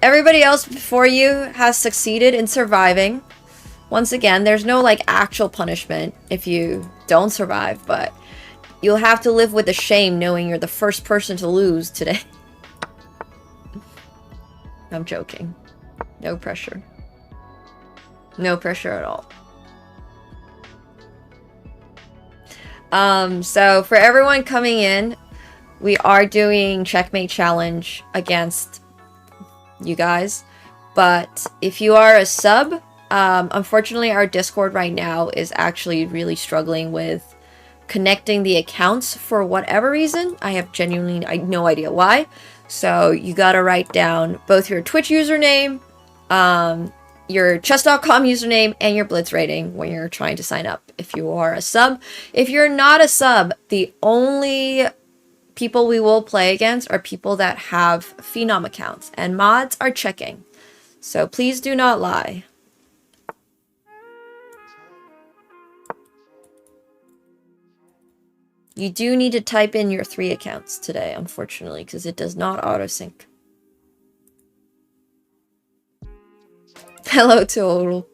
Everybody else before you has succeeded in surviving. Once again, there's no like actual punishment if you don't survive, but you'll have to live with the shame knowing you're the first person to lose today. I'm joking. No pressure. No pressure at all. So for everyone coming in, we are doing Checkmate Challenge against you guys. But if you are a sub, unfortunately our Discord right now is actually really struggling with connecting the accounts for whatever reason. I have genuinely no idea why. So you gotta write down both your Twitch username, your chess.com username, and your Blitz rating when you're trying to sign up if you are a sub. If you're not a sub, the only people we will play against are people that have Phenom accounts, and mods are checking. So please do not lie. You do need to type in your 3 accounts today, unfortunately, because it does not auto-sync. Hello, Total.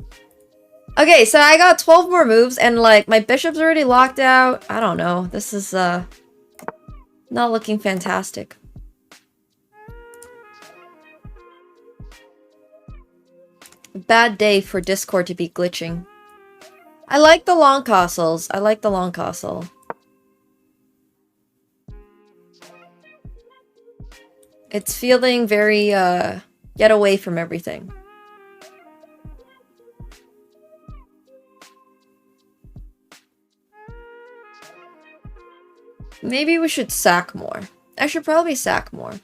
Okay, so I got 12 more moves, and, like, my bishop's already locked out. I don't know. This is, not looking fantastic. A bad day for Discord to be glitching. I like the long castles. I like the long castle. It's feeling very, get away from everything. Maybe we should sack more. I should probably sack more.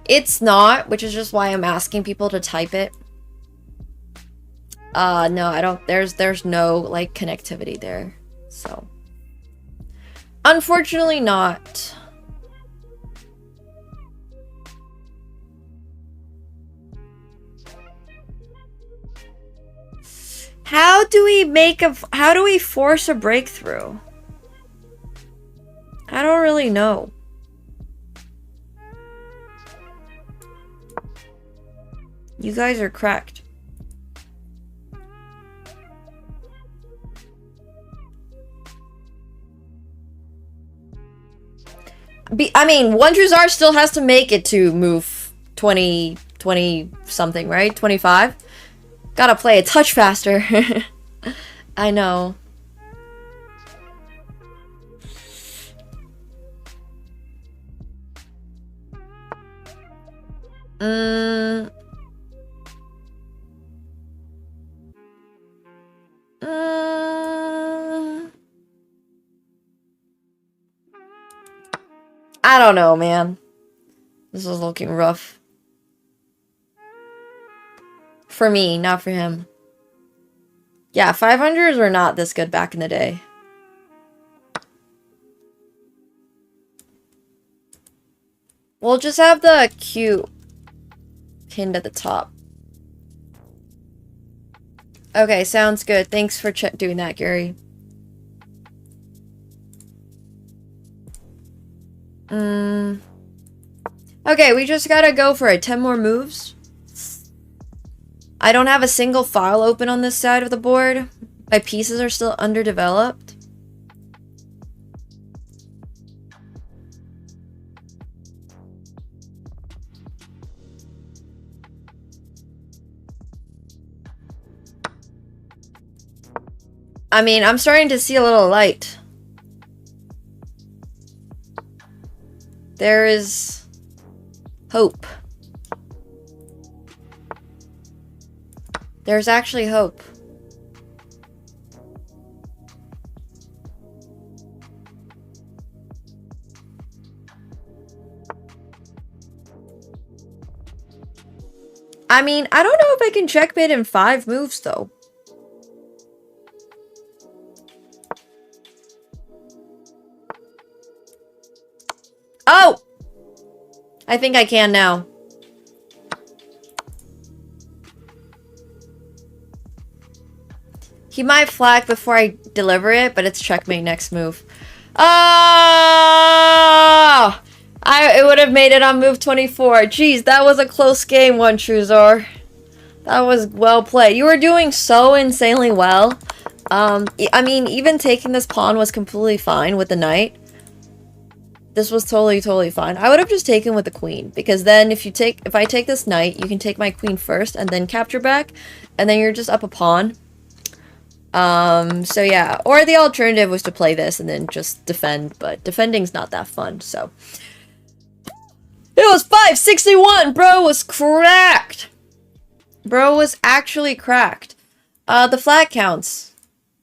It's not, which is just why I'm asking people to type it. No, I don't, there's no, like, connectivity there, so. Unfortunately not. How do we force a breakthrough? I don't really know. You guys are cracked. I mean, One True Czar still has to make it to move 20 something, right? 25? Gotta play a touch faster. I know. I don't know, man. This is looking rough. For me, not for him. Yeah, 500s were not this good back in the day. We'll just have the Q pinned at the top. Okay, sounds good. Thanks for doing that, Gary. Okay, we just gotta go for it. 10 more moves. I don't have a single file open on this side of the board. My pieces are still underdeveloped. I mean, I'm starting to see a little light. There is hope. There's actually hope. I mean, I don't know if I can checkmate in 5 moves, though. Oh! I think I can now. He might flag before I deliver it, but it's checkmate next move. Oh! It would have made it on move 24. Jeez, that was a close game, One Truzor. That was well played. You were doing so insanely well. I mean, even taking this pawn was completely fine with the knight. This was totally fine. I would have just taken with the queen, because then if I take this knight, you can take my queen first and then capture back, and then you're just up a pawn. So yeah. Or the alternative was to play this and then just defend, but defending's not that fun, so. It was 561! Bro was cracked! Bro was actually cracked. The flag counts.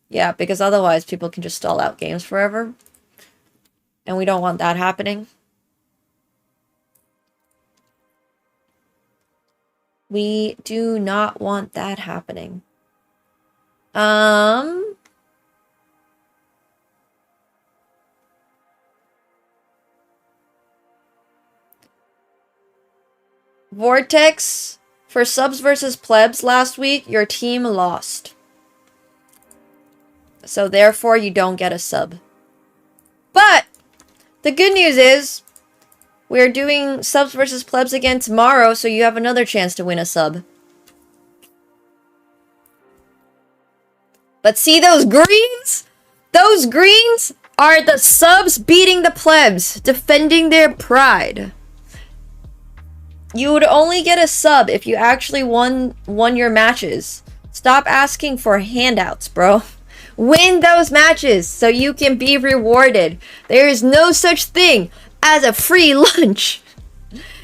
Yeah, because otherwise people can just stall out games forever. And we don't want that happening. We do not want that happening. Vortex, for subs versus plebs last week, your team lost. So therefore, you don't get a sub. But the good news is, we're doing subs versus plebs again tomorrow, so you have another chance to win a sub. But see those greens? Those greens are the subs beating the plebs, defending their pride. You would only get a sub if you actually won your matches. Stop asking for handouts, bro. Win those matches so you can be rewarded. There is no such thing as a free lunch.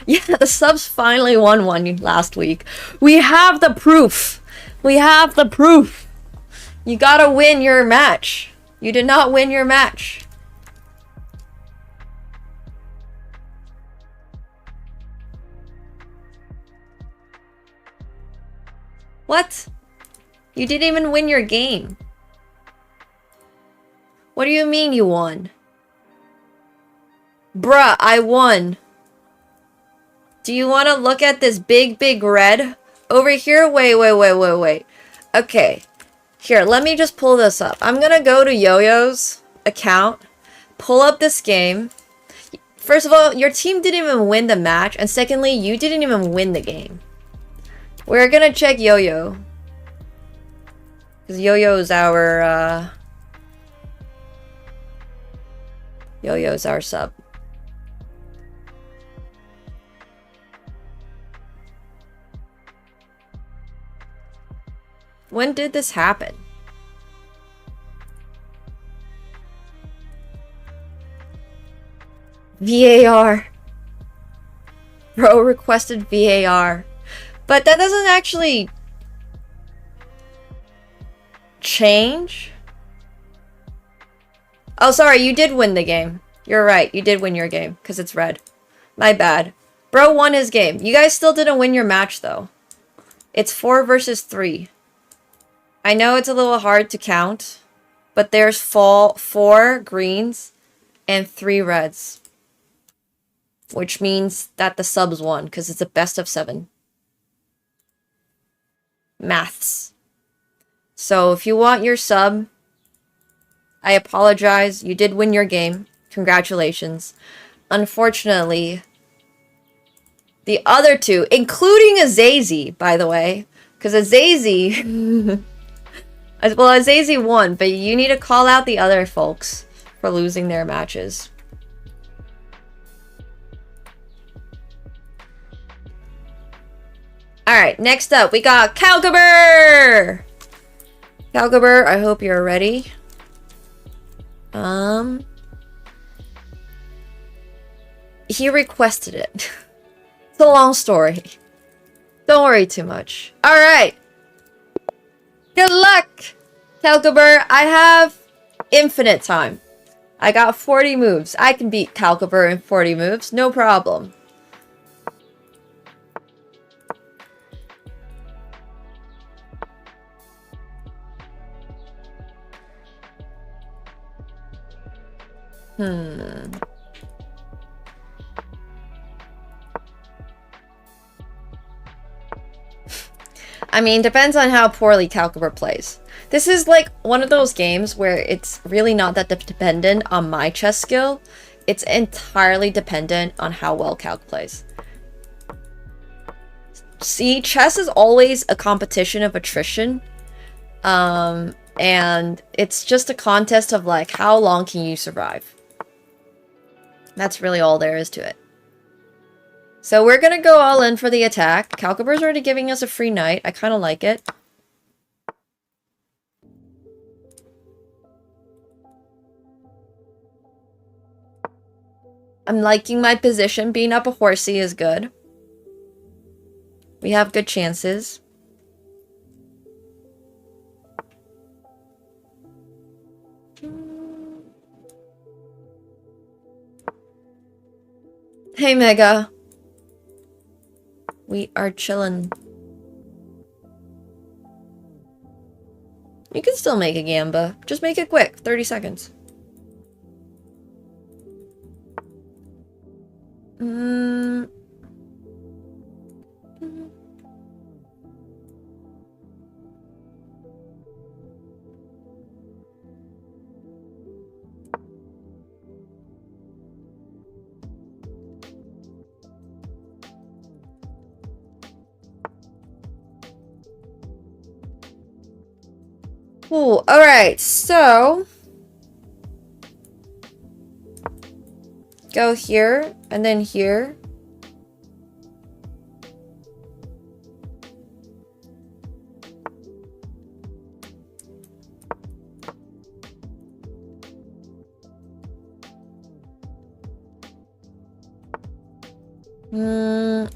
Yeah, the subs finally won one last week. We have the proof. We have the proof. You gotta win your match. You did not win your match. What? You didn't even win your game. What do you mean you won? Bruh, I won. Do you want to look at this big red over here? Wait. Okay. Here, let me just pull this up. I'm gonna go to Yo-Yo's account, pull up this game. First of all, your team didn't even win the match, and secondly, you didn't even win the game. We're gonna check Yo-Yo. Because Yo-Yo's our, Yo-Yo's our sub. When did this happen? VAR. Bro requested VAR. But that doesn't actually change. Oh, sorry, you did win the game. You're right, you did win your game, because it's red. My bad. Bro won his game. You guys still didn't win your match, though. It's 4 versus 3. I know it's a little hard to count, but there's 4 greens and 3 reds. Which means that the subs won, because it's a best of 7. Maths. So if you want your sub, I apologize. You did win your game. Congratulations. unfortunately, the other two, including Azazi, by the way, because Azazi, well, Azazi won, but you need to call out the other folks for losing their matches. Alright, next up, we got Calcaber! Calcaber, I hope you're ready. He requested it. It's a long story. Don't worry too much. Alright. Good luck, Calcaber. I have infinite time. I got 40 moves. I can beat Calcaber in 40 moves. No problem. I mean, depends on how poorly Calcaber plays. This is like one of those games where it's really not that dependent on my chess skill. It's entirely dependent on how well Calc plays. See, chess is always a competition of attrition. And it's just a contest of like, how long can you survive? That's really all there is to it. So we're gonna go all in for the attack. Calcaber's already giving us a free knight. I kind of like it. I'm liking my position. Being up a horsey is good. We have good chances. Hey, Mega. We are chillin'. You can still make a gamba. Just make it quick. 30 seconds. Cool. Alright, so go here and then here.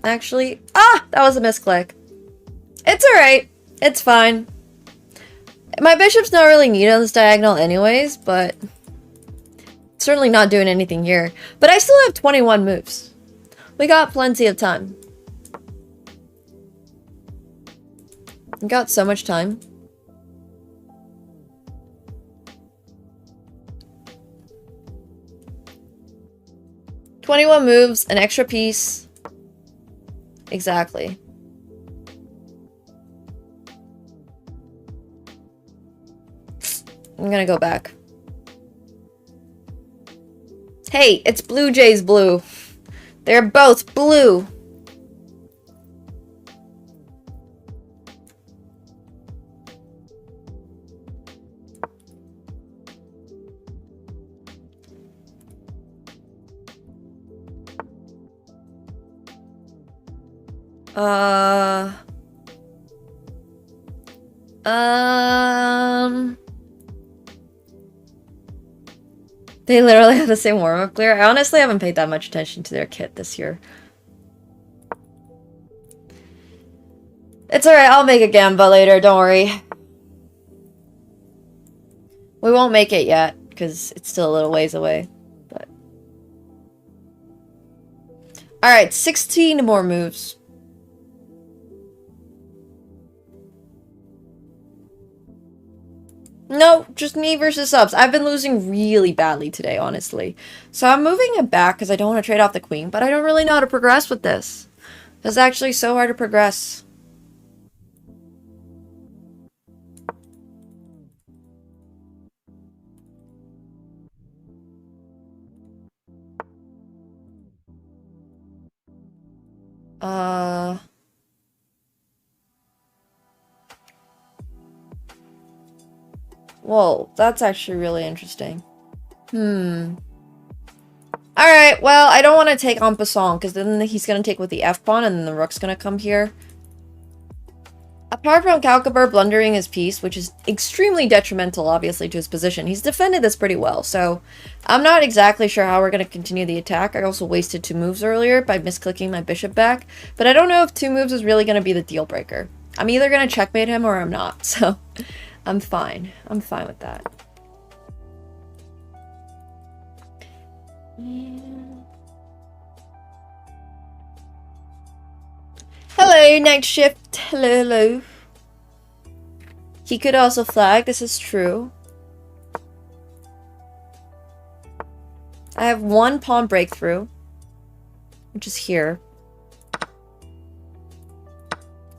Actually, that was a misclick. It's alright. It's fine. My bishop's not really needed on this diagonal anyways, but certainly not doing anything here. But I still have 21 moves. We got plenty of time. We got so much time. "21 moves, an extra piece." Exactly. I'm gonna go back. Hey, it's Blue Jays blue. They're both blue. They literally have the same warm-up clear. I honestly haven't paid that much attention to their kit this year. It's alright, I'll make a gamba later, don't worry. We won't make it yet, because it's still a little ways away. But alright, 16 more moves. No, just me versus subs. I've been losing really badly today, honestly. So I'm moving it back because I don't want to trade off the queen, but I don't really know how to progress with this. It's actually so hard to progress. Whoa, that's actually really interesting. Alright, well, I don't want to take en passant, because then he's going to take with the F-pawn, and then the rook's going to come here. Apart from Calcaber blundering his piece, which is extremely detrimental, obviously, to his position, he's defended this pretty well, so I'm not exactly sure how we're going to continue the attack. I also wasted 2 moves earlier by misclicking my bishop back, but I don't know if 2 moves is really going to be the deal breaker. I'm either going to checkmate him or I'm not, so I'm fine. I'm fine with that. Hello, night shift. Hello, hello. He could also flag, this is true. I have 1 pawn breakthrough, which is here.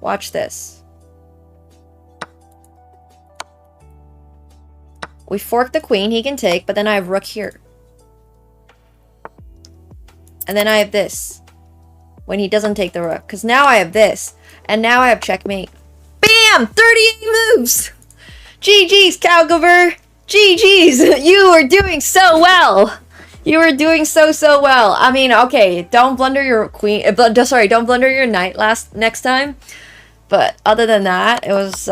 Watch this. We fork the queen, he can take, but then I have rook here. And then I have this. When he doesn't take the rook. Because now I have this. And now I have checkmate. Bam! 38 moves! GG's, Calcaber! GG's! You were doing so well! You were doing so well. I mean, okay, don't blunder your queen... sorry, don't blunder your knight next time. But other than that, it was,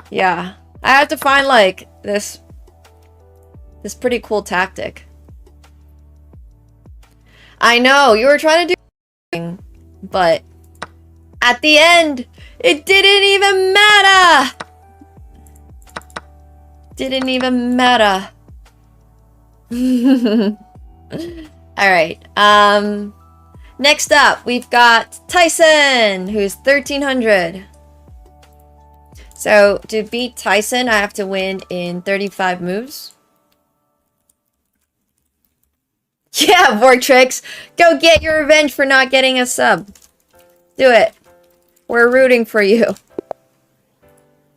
yeah. I had to find, like, this pretty cool tactic. I know, you were trying to do, but at the end, it didn't even matter. Didn't even matter. Alright, next up, we've got Tyson, who's 1300. So, to beat Tyson, I have to win in 35 moves. Yeah, Vortrix, go get your revenge for not getting a sub. Do it. We're rooting for you.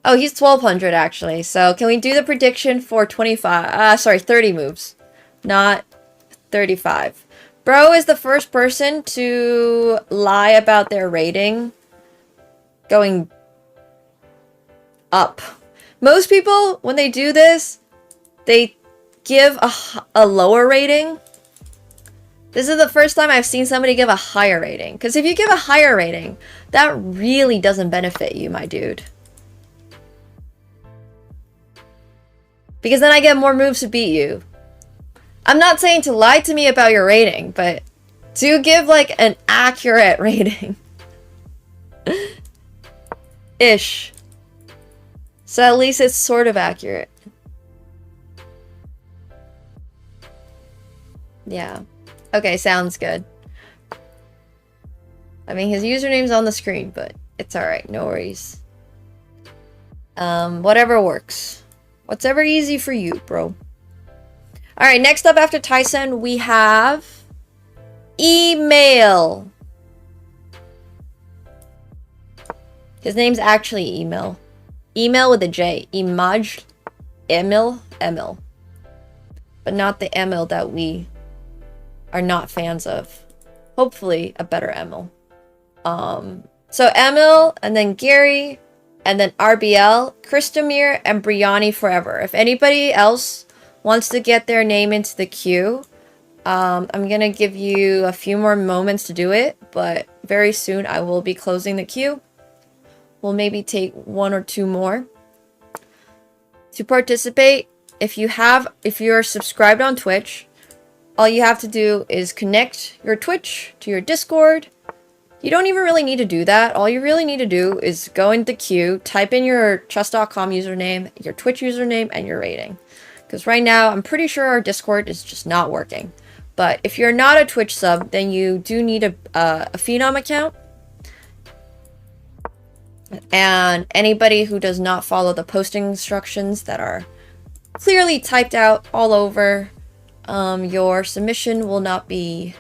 Oh, he's 1200 actually. So can we do the prediction for 30 moves, not 35. Bro is the first person to lie about their rating going up. Most people, when they do this, they give a lower rating. This is the first time I've seen somebody give a higher rating. Because if you give a higher rating, that really doesn't benefit you, my dude. Because then I get more moves to beat you. I'm not saying to lie to me about your rating, but to give, like, an accurate rating. Ish. So at least it's sort of accurate. Yeah. Okay, sounds good. I mean, his username's on the screen, but it's alright, no worries. Whatever works. Whatever easy for you, bro. Alright, next up after Tyson, we have... Email. His name's actually Email. Email with a J. Imaj. Emil. Emil. But not the Emil that we... are not fans of. Hopefully a better Emil. So Emil, and then Gary, and then RBL, Kristamir, and Briani forever. If anybody else wants to get their name into the queue, I'm gonna give you a few more moments to do it, but very soon I will be closing the queue. We'll maybe take 1 or 2 more. To participate, if you're subscribed on Twitch, all you have to do is connect your Twitch to your Discord. You don't even really need to do that. All you really need to do is go into the queue, type in your chess.com username, your Twitch username, and your rating. Because right now, I'm pretty sure our Discord is just not working. But if you're not a Twitch sub, then you do need a Phenom account. And anybody who does not follow the posting instructions that are clearly typed out all over, your submission will not be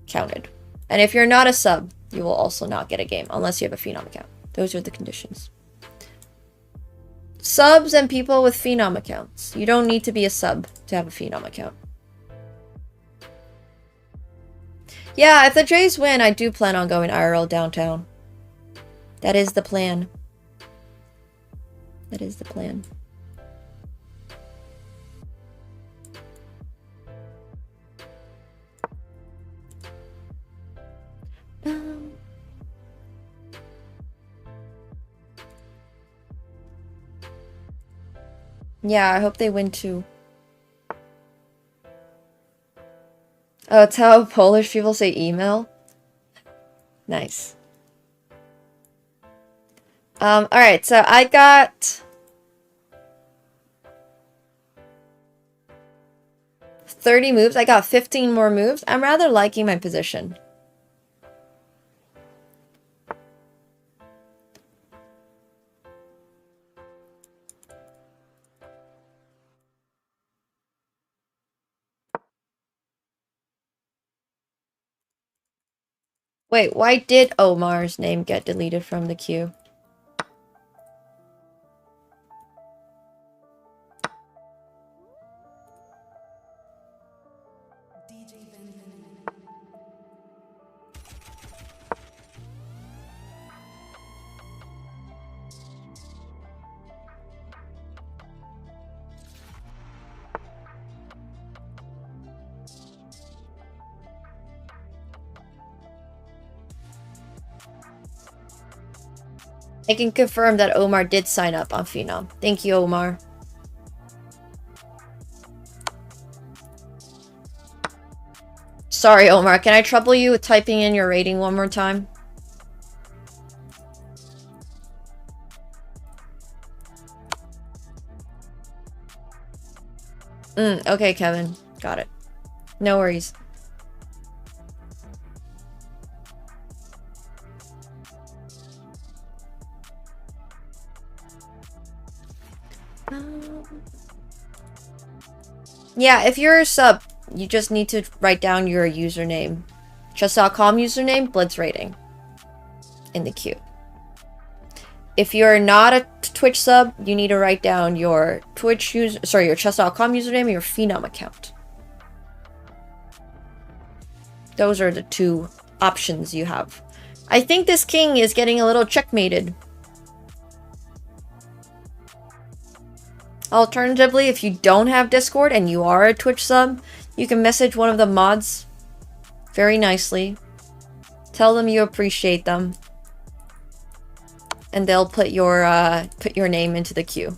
counted. And if you're not a sub, you will also not get a game unless you have a Phenom account. Those are the conditions. Subs and people with Phenom accounts. You don't need to be a sub to have a Phenom account. Yeah, if the Jays win, I do plan on going IRL downtown. That is the plan. That is the plan. Yeah, I hope they win too. Oh, it's how Polish people say email? Nice. Alright, so I got 30 moves. I got 15 more moves. I'm rather liking my position. Wait, why did Omar's name get deleted from the queue? I can confirm that Omar did sign up on Phenom. Thank you, Omar. Sorry, Omar. Can I trouble you with typing in your rating one more time? Okay, Kevin. Got it. No worries. Yeah, if you're a sub, you just need to write down your username. Chess.com username, Blitz rating. In the queue. If you're not a Twitch sub, you need to write down your your Chess.com username and your Phenom account. Those are the two options you have. I think this king is getting a little checkmated. Alternatively, if you don't have Discord and you are a Twitch sub, you can message one of the mods very nicely. Tell them you appreciate them. And they'll put your name into the queue.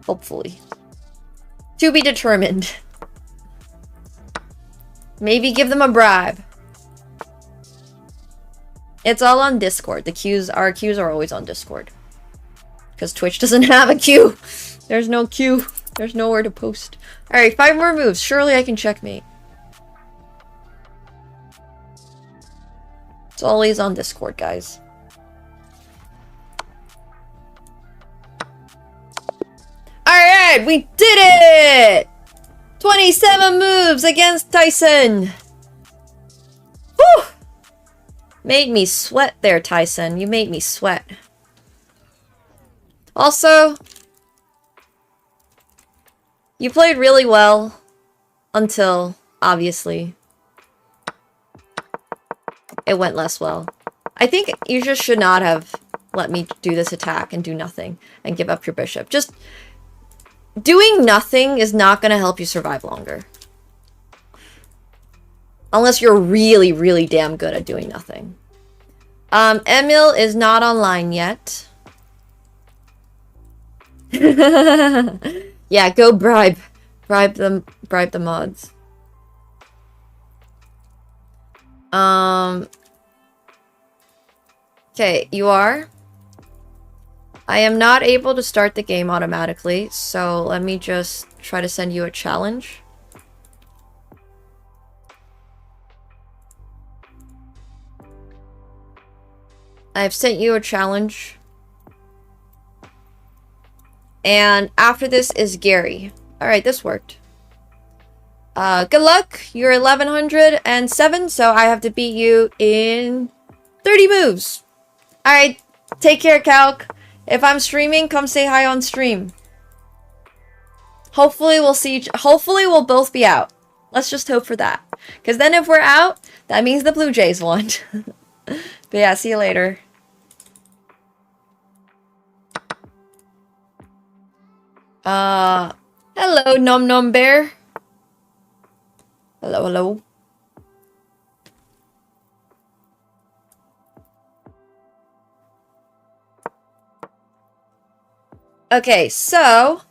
Hopefully. To be determined. Maybe give them a bribe. It's all on Discord. Our queues are always on Discord. Because Twitch doesn't have a queue. There's no queue. There's nowhere to post. Alright, 5 more moves. Surely I can checkmate. It's always on Discord, guys. Alright, we did it! 27 moves against Tyson. Whew! Made me sweat there, Tyson. You made me sweat. Also, you played really well until, obviously, it went less well. I think you just should not have let me do this attack and do nothing and give up your bishop. Just doing nothing is not going to help you survive longer. Unless you're really, really damn good at doing nothing. Emil is not online yet. Yeah, go bribe the mods. Okay, you are. I am not able to start the game automatically, so let me just try to send you a challenge. I've sent you a challenge. And after this is Gary. Alright, this worked. Good luck. You're 1107, so I have to beat you in 30 moves. Alright, take care, Calc. If I'm streaming, come say hi on stream. Hopefully we'll both be out. Let's just hope for that. Because then if we're out, That means the Blue Jays won. But yeah, see you later. Hello, Nom Nom Bear. Hello, hello. Okay, so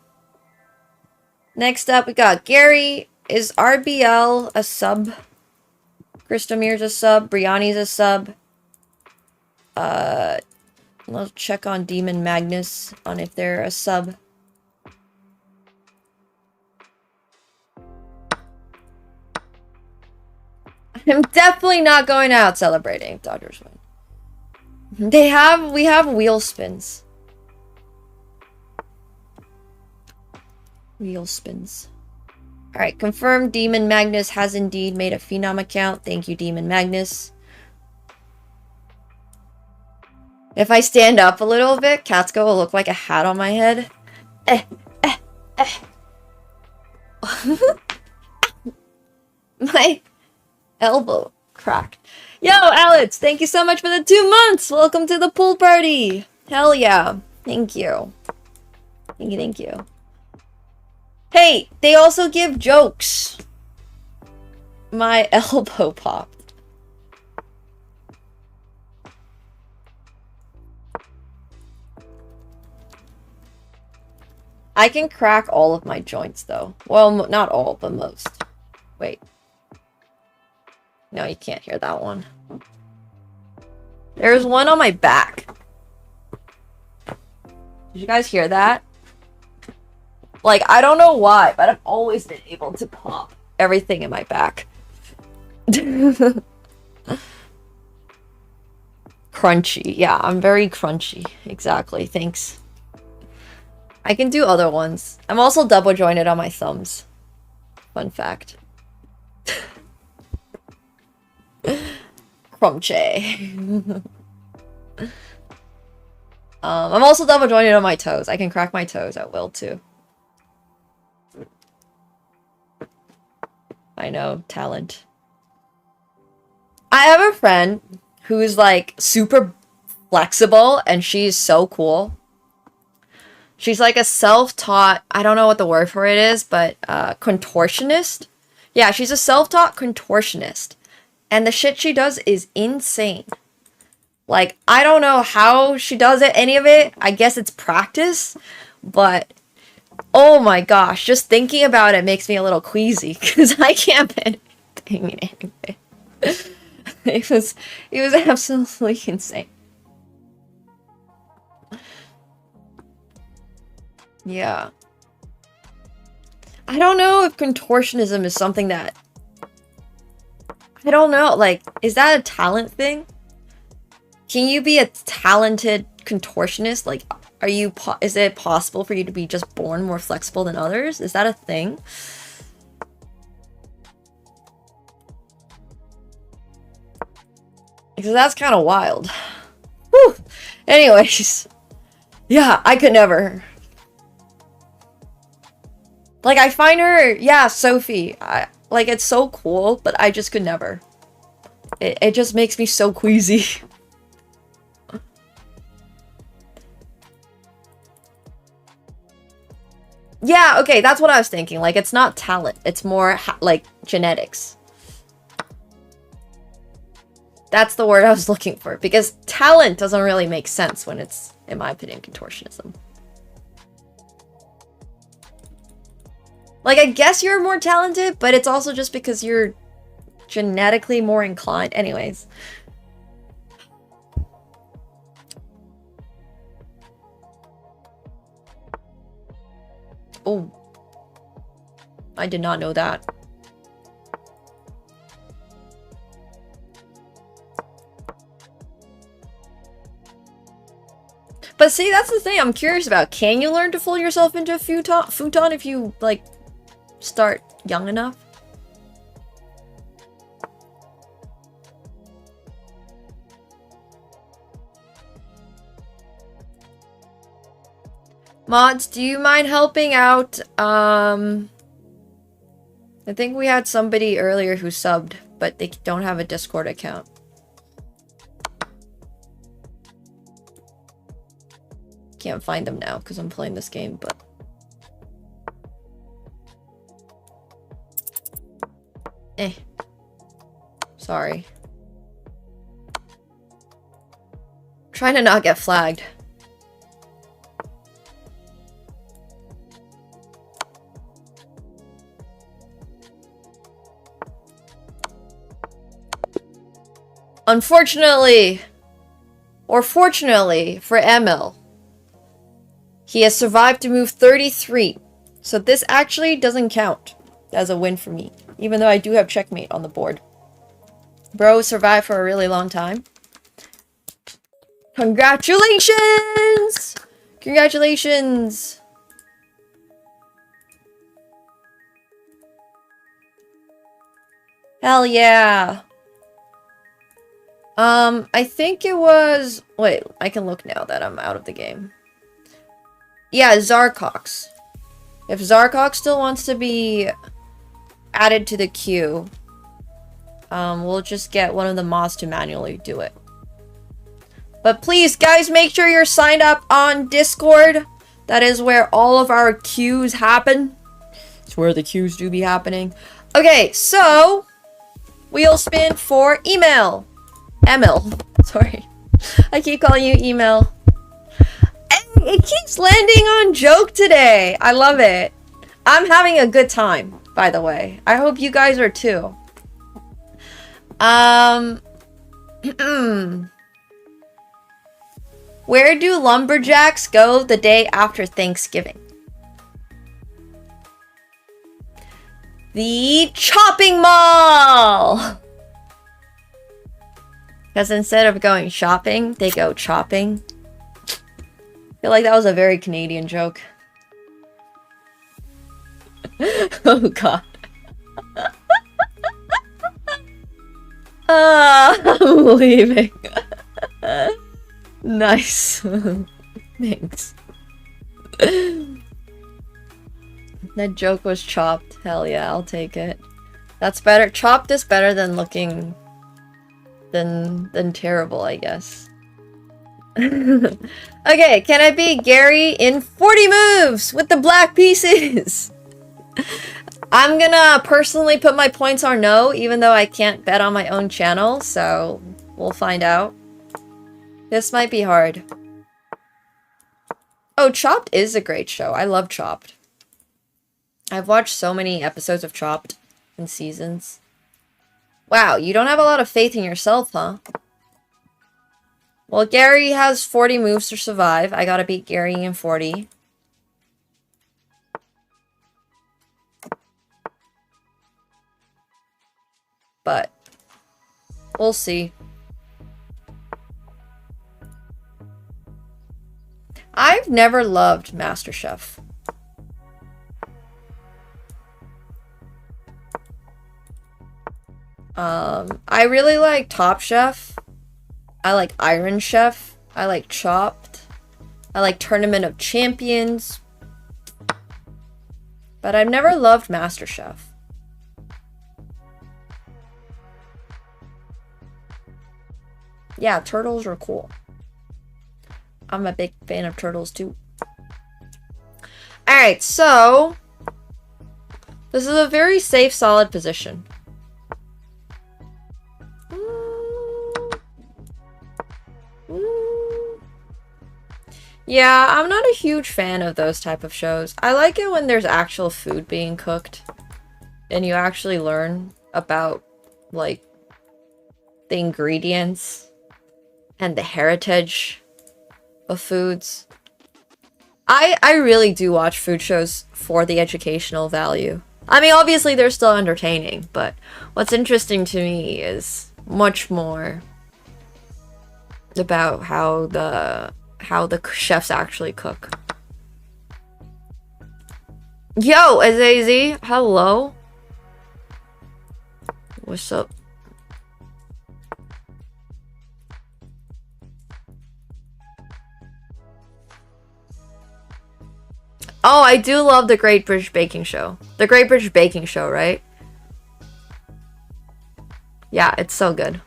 next up we got Gary. Is RBL a sub? Kristomir's a sub. Brianni's a sub. Let's check on Demon Magnus on if they're a sub. I'm definitely not going out celebrating if Dodgers win. We have wheel spins. Wheel spins. Alright, confirmed Demon Magnus has indeed made a Phenom account. Thank you, Demon Magnus. If I stand up a little bit, Catsko will look like a hat on my head. My elbow cracked. Yo, Alex, thank you so much for the 2 months. Welcome to the pool party. Hell yeah. Thank you. Thank you. Hey, they also give jokes. My elbow popped. I can crack all of my joints, though. Well, not all, but most. Wait. No, you can't hear that one. There's one on my back. Did you guys hear that? Like, I don't know why, but I've always been able to pop everything in my back. Crunchy. Yeah, I'm very crunchy. Exactly. Thanks. I can do other ones. I'm also double jointed on my thumbs. Fun fact. Crunchy. I'm also double jointed on my toes. I can crack my toes at will too. I know, talent. I have a friend who's like super flexible and she's so cool. She's like a self-taught, I don't know what the word for it is, but contortionist. Yeah, she's a self-taught contortionist. And the shit she does is insane. Like, I don't know how she does it, any of it. I guess it's practice. But, oh my gosh, just thinking about it makes me a little queasy. Because I can't bend anything. It was absolutely insane. Yeah. I don't know if contortionism is something that... I don't know, like, is that a talent thing? Can you be a talented contortionist? Like, is it possible for you to be just born more flexible than others? Is that a thing? Because that's kind of wild. Whew. Anyways. Yeah, I could never. Like, I find her, yeah, Sophie. Like, it's so cool, but I just could never. It just makes me so queasy. Yeah, okay, that's what I was thinking. Like, it's not talent. It's more, like, genetics. That's the word I was looking for. Because talent doesn't really make sense when it's, in my opinion, contortionism. Like, I guess you're more talented, but it's also just because you're genetically more inclined. Anyways. Oh. I did not know that. But see, that's the thing I'm curious about. Can you learn to fold yourself into a futon if you, like, start young enough? Mods, do you mind helping out? I think we had somebody earlier who subbed but they don't have a Discord account. Can't find them now because I'm playing this game, but... Sorry. Trying to not get flagged. Unfortunately, or fortunately for Emil, he has survived to move 33. So this actually doesn't count as a win for me, even though I do have checkmate on the board. Bro survived for a really long time. Congratulations! Congratulations! Hell yeah! I think it was... Wait, I can look now that I'm out of the game. Yeah, Zarcox. If Zarcox still wants to be added to the queue, we'll just get one of the mods to manually do it. But please, guys, make sure you're signed up on Discord. That is where all of our queues happen. It's where the queues do be happening. Okay, so... Wheel spin for email. Emil. Sorry. I keep calling you email. And it keeps landing on joke today. I love it. I'm having a good time, by the way. I hope you guys are too. Where do lumberjacks go the day after Thanksgiving? The chopping mall! Because instead of going shopping, they go chopping. I feel like that was a very Canadian joke. Oh god. I'm leaving. Nice. Thanks. That joke was chopped. Hell yeah, I'll take it. That's better. Chopped is better than looking... than terrible, I guess. Okay, can I beat Gary in 40 moves with the black pieces? I'm gonna personally put my points on no, even though I can't bet on my own channel, so we'll find out. This might be hard. Oh, Chopped is a great show. I love Chopped. I've watched so many episodes of Chopped in seasons. Wow, you don't have a lot of faith in yourself, huh? Well, Gary has 40 moves to survive. I gotta beat Gary in 40. But we'll see. I've never loved MasterChef. I really like Top Chef. I like Iron Chef. I like Chopped. I like Tournament of Champions. But I've never loved MasterChef. Yeah, turtles are cool. I'm a big fan of turtles too. Alright, so... this is a very safe, solid position. Yeah, I'm not a huge fan of those type of shows. I like it when there's actual food being cooked. And you actually learn about, like, the ingredients and the heritage of foods. I really do watch food shows for the educational value. I mean, obviously they're still entertaining, but what's interesting to me is much more about how the chefs actually cook. Yo, Azazy, hello. What's up? Oh, I do love the Great British Baking Show. The Great British Baking Show, right? Yeah, it's so good.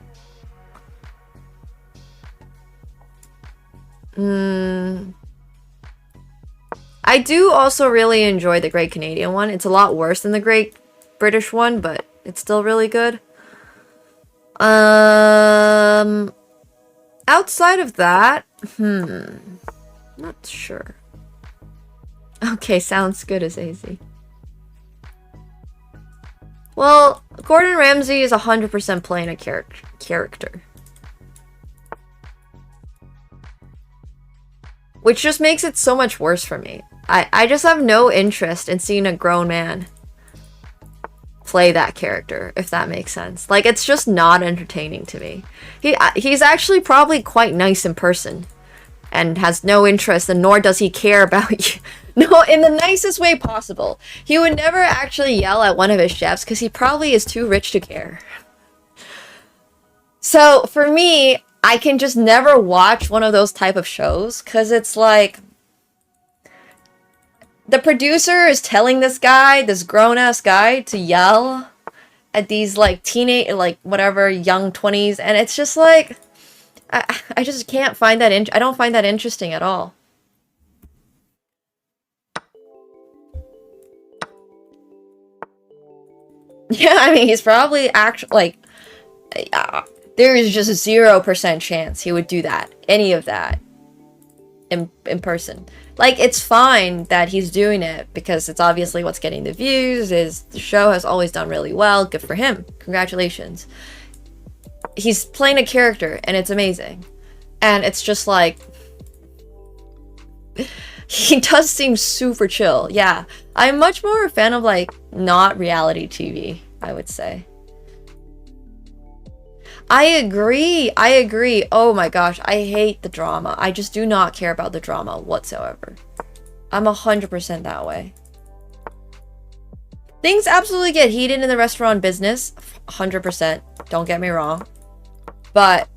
I do also really enjoy the Great Canadian one. It's a lot worse than the Great British one, but it's still really good. Outside of that, not sure. Okay, sounds good as AZ. Well, Gordon Ramsay is 100% playing a character. Which just makes it so much worse for me. I just have no interest in seeing a grown man play that character, if that makes sense. Like, it's just not entertaining to me. He's actually probably quite nice in person and has no interest, and nor does he care about you. No, in the nicest way possible. He would never actually yell at one of his chefs because he probably is too rich to care. So, for me, I can just never watch one of those type of shows because it's like the producer is telling this guy, this grown-ass guy, to yell at these like teenage, like whatever, young 20s, and it's just like I just can't find that I don't find that interesting at all. Yeah, I mean, he's probably actually like there is just a 0% chance he would do that, any of that, in person. Like, it's fine that he's doing it because it's obviously what's getting the views. The show has always done really well. Good for him. Congratulations. He's playing a character and it's amazing. And it's just like, he does seem super chill. Yeah, I'm much more a fan of like not reality TV, I would say. I agree. Oh my gosh, I hate the drama. I just do not care about the drama whatsoever. I'm 100% that way. Things absolutely get heated in the restaurant business. 100%. Don't get me wrong. But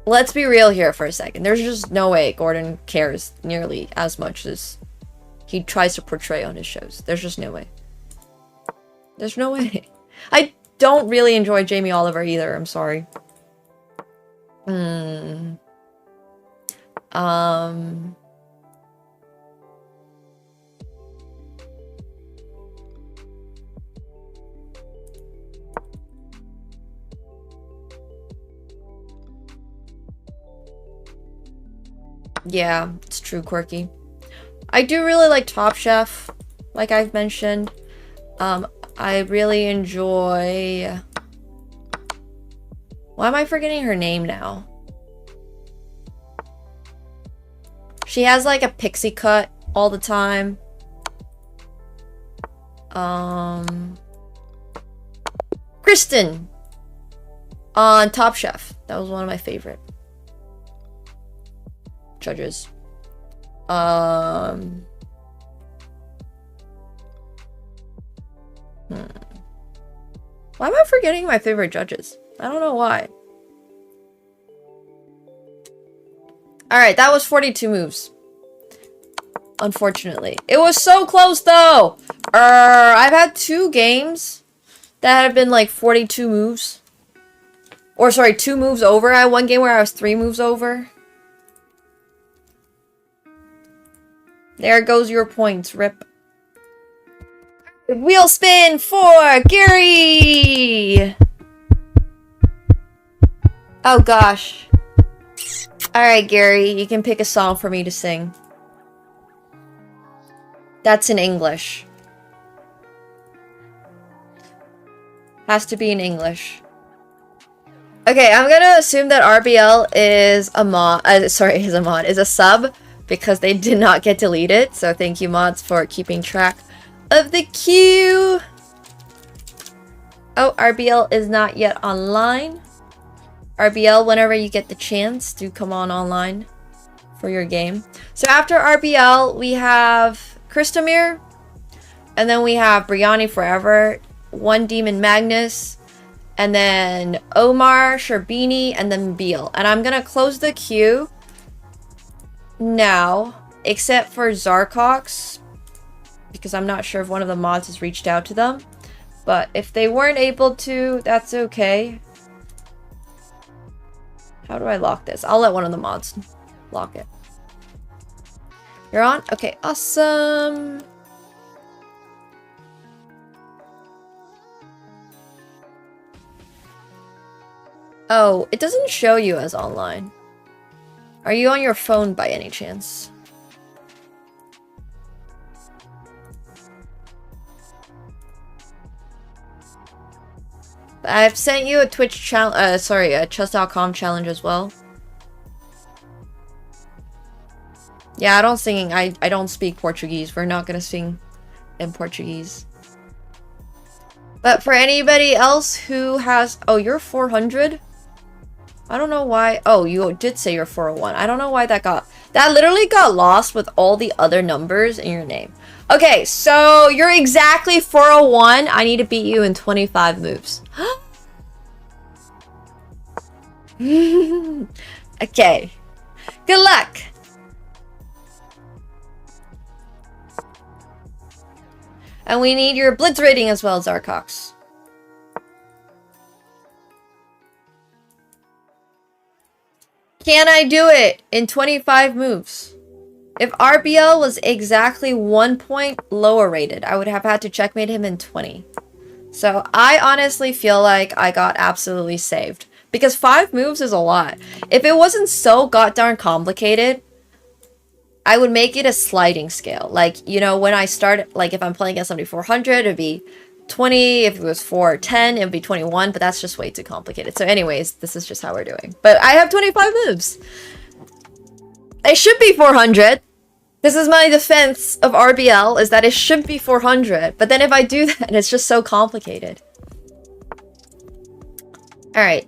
let's be real here for a second. There's just no way Gordon cares nearly as much as he tries to portray on his shows. There's just no way. There's no way. I don't really enjoy Jamie Oliver either. I'm sorry. Yeah, it's true, Quirky. I do really like Top Chef, like I've mentioned. I really enjoy... Why am I forgetting her name now? She has like a pixie cut all the time. Kristen on Top Chef. That was one of my favorite judges. Why am I forgetting my favorite judges? I don't know why. Alright, that was 42 moves. Unfortunately. It was so close though! I've had 2 games that have been like 42 moves. Or sorry, 2 moves over. I had one game where I was 3 moves over. There goes your points, Rip. Wheel spin for Gary! Oh gosh. Alright, Gary, you can pick a song for me to sing. That's in English. Has to be in English. Okay, I'm gonna assume that RBL is a mod. Is a sub because they did not get deleted. So thank you, mods, for keeping track of the queue. Oh, RBL is not yet online. RBL, whenever you get the chance, do come on online for your game. So after RBL, we have Christomir, and then we have Brianni Forever, One Demon Magnus, and then Omar, Sherbini, and then Beal. And I'm gonna close the queue now, except for Zarcox, because I'm not sure if one of the mods has reached out to them. But if they weren't able to, that's okay. How do I lock this? I'll let one of the mods lock it. You're on? Okay, awesome. Oh, it doesn't show you as online. Are you on your phone by any chance? I've sent you a Twitch challenge, sorry, a chess.com challenge as well. Yeah, I don't sing, I don't speak Portuguese. We're not gonna sing in Portuguese. But for anybody else who has, oh, you're 400? I don't know why, oh, you did say you're 401. I don't know why that literally got lost with all the other numbers in your name. Okay, so you're exactly 401. I need to beat you in 25 moves. Okay. Good luck. And we need your blitz rating as well, Zarcox. Can I do it in 25 moves? If RBL was exactly 1 point lower rated, I would have had to checkmate him in 20. So I honestly feel like I got absolutely saved. Because 5 moves is a lot. If it wasn't so goddamn complicated, I would make it a sliding scale. Like, you know, when I start, like if I'm playing against somebody 400, it'd be 20. If it was 410, it'd be 21. But that's just way too complicated. So anyways, this is just how we're doing. But I have 25 moves. It should be 400. This is my defense of RBL, is that it should be 400. But then if I do that, it's just so complicated. Alright.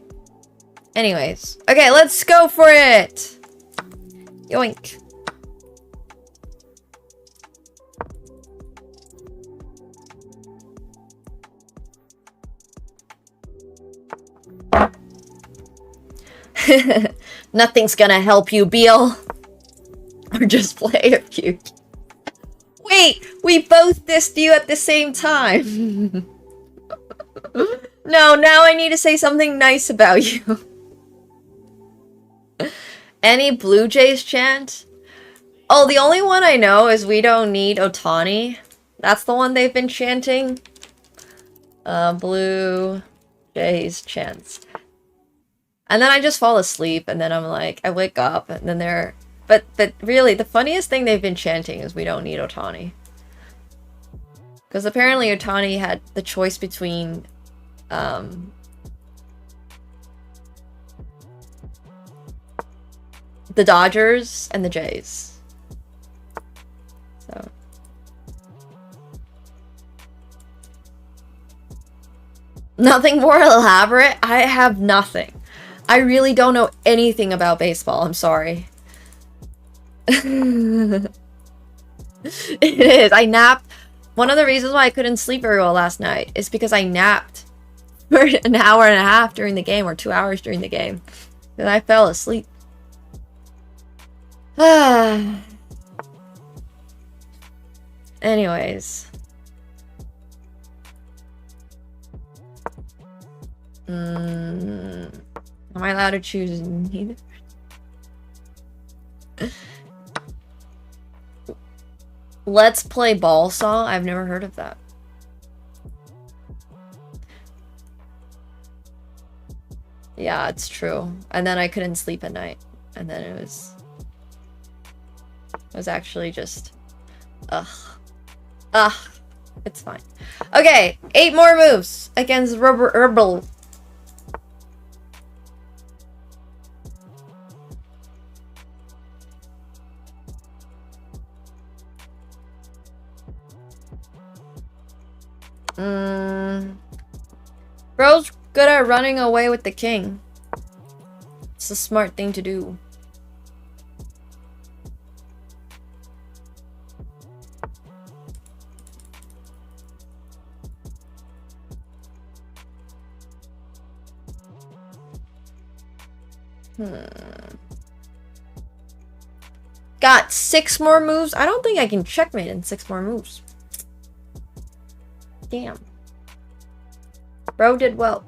Anyways. Okay, let's go for it. Yoink. Nothing's gonna help you, Beal. Or just play a few. Wait, we both dissed you at the same time. No, now I need to say something nice about you. Any Blue Jays chant? Oh, the only one I know is we don't need Otani. That's the one they've been chanting. Blue Jays chants. And then I just fall asleep, and then I'm like, I wake up, and then they're... But really, the funniest thing they've been chanting is we don't need Otani. Because apparently Otani had the choice between... the Dodgers and the Jays. So... Nothing more elaborate? I have nothing. I really don't know anything about baseball, I'm sorry. It is. I napped. One of the reasons why I couldn't sleep very well last night is because I napped for an hour and a half during the game, or 2 hours during the game. Then I fell asleep. Anyways. Am I allowed to choose neither? Let's Play Ball Song? I've never heard of that. Yeah, it's true. And then I couldn't sleep at night. And then it was actually just... Ugh. It's fine. Okay, 8 more moves against Herbal. Bro's good at running away with the king. It's a smart thing to do. Got 6 more moves? I don't think I can checkmate in 6 more moves. Damn. Bro did well.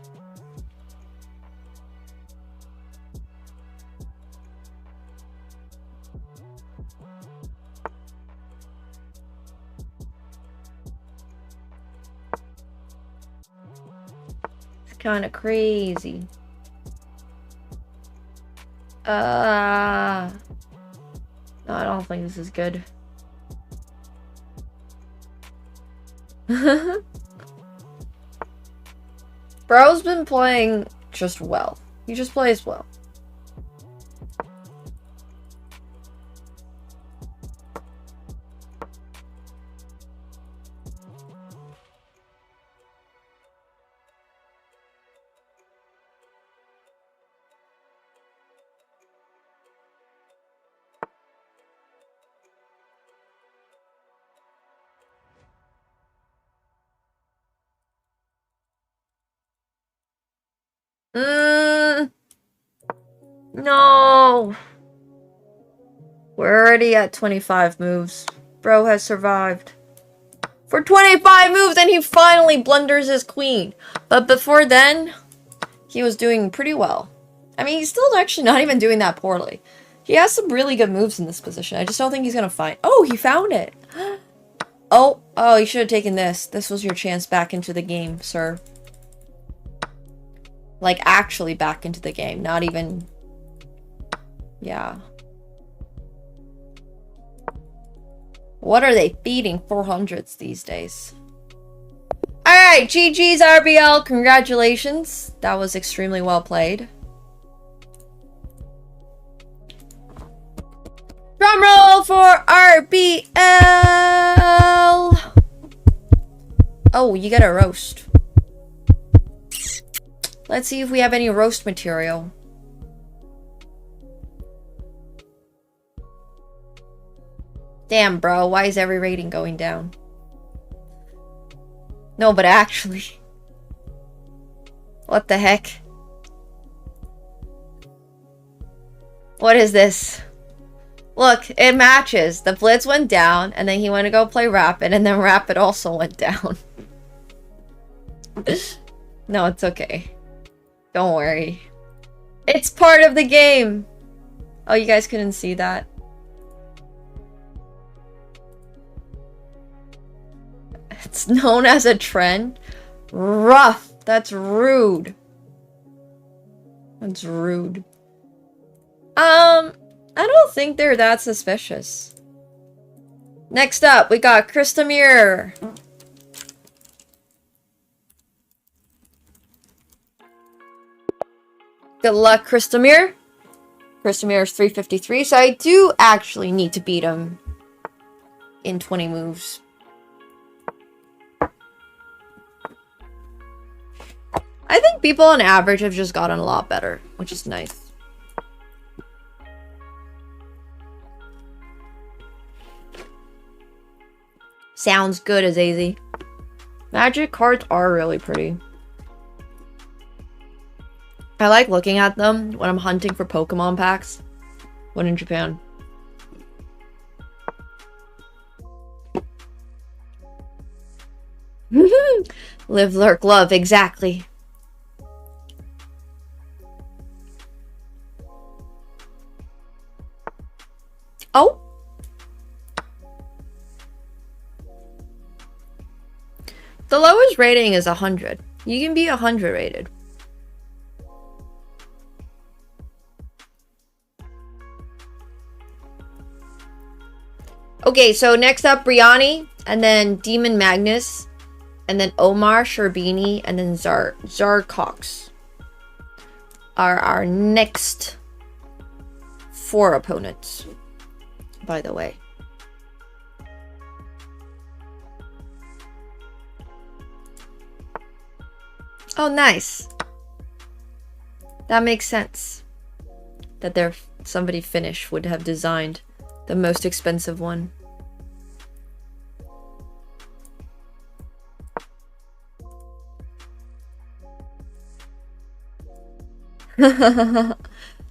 It's kind of crazy. No, I don't think this is good. Bro's been playing just well. He just plays well. No. We're already at 25 moves. Bro has survived. For 25 moves, and he finally blunders his queen. But before then, he was doing pretty well. I mean, he's still actually not even doing that poorly. He has some really good moves in this position. I just don't think he's gonna find... Oh, he found it! Oh, you should have taken this. This was your chance back into the game, sir. Like, actually back into the game, not even... Yeah. What are they feeding 400s these days? Alright, GG's RBL. Congratulations. That was extremely well played. Drumroll for RBL! Oh, you get a roast. Let's see if we have any roast material. Damn, bro, why is every rating going down? No, but actually... What the heck? What is this? Look, it matches. The Blitz went down, and then he went to go play Rapid, and then Rapid also went down. No, it's okay. Don't worry. It's part of the game! Oh, you guys couldn't see that? It's known as a trend. Rough. That's rude. That's rude. I don't think they're that suspicious. Next up, we got Kristamir. Good luck, Kristamir. Kristamir is 353, so I do actually need to beat him in 20 moves. I think people on average have just gotten a lot better, which is nice. Sounds good, Azazi. Magic cards are really pretty. I like looking at them when I'm hunting for Pokemon packs when in Japan. Live, lurk, love, exactly. Oh! The lowest rating is 100. You can be 100 rated. Okay, so next up, Brianni, and then Demon Magnus, and then Omar, Sherbini, and then Zarcox are our next 4 opponents, by the way. Oh, nice. That makes sense. That somebody Finnish would have designed the most expensive one. No, I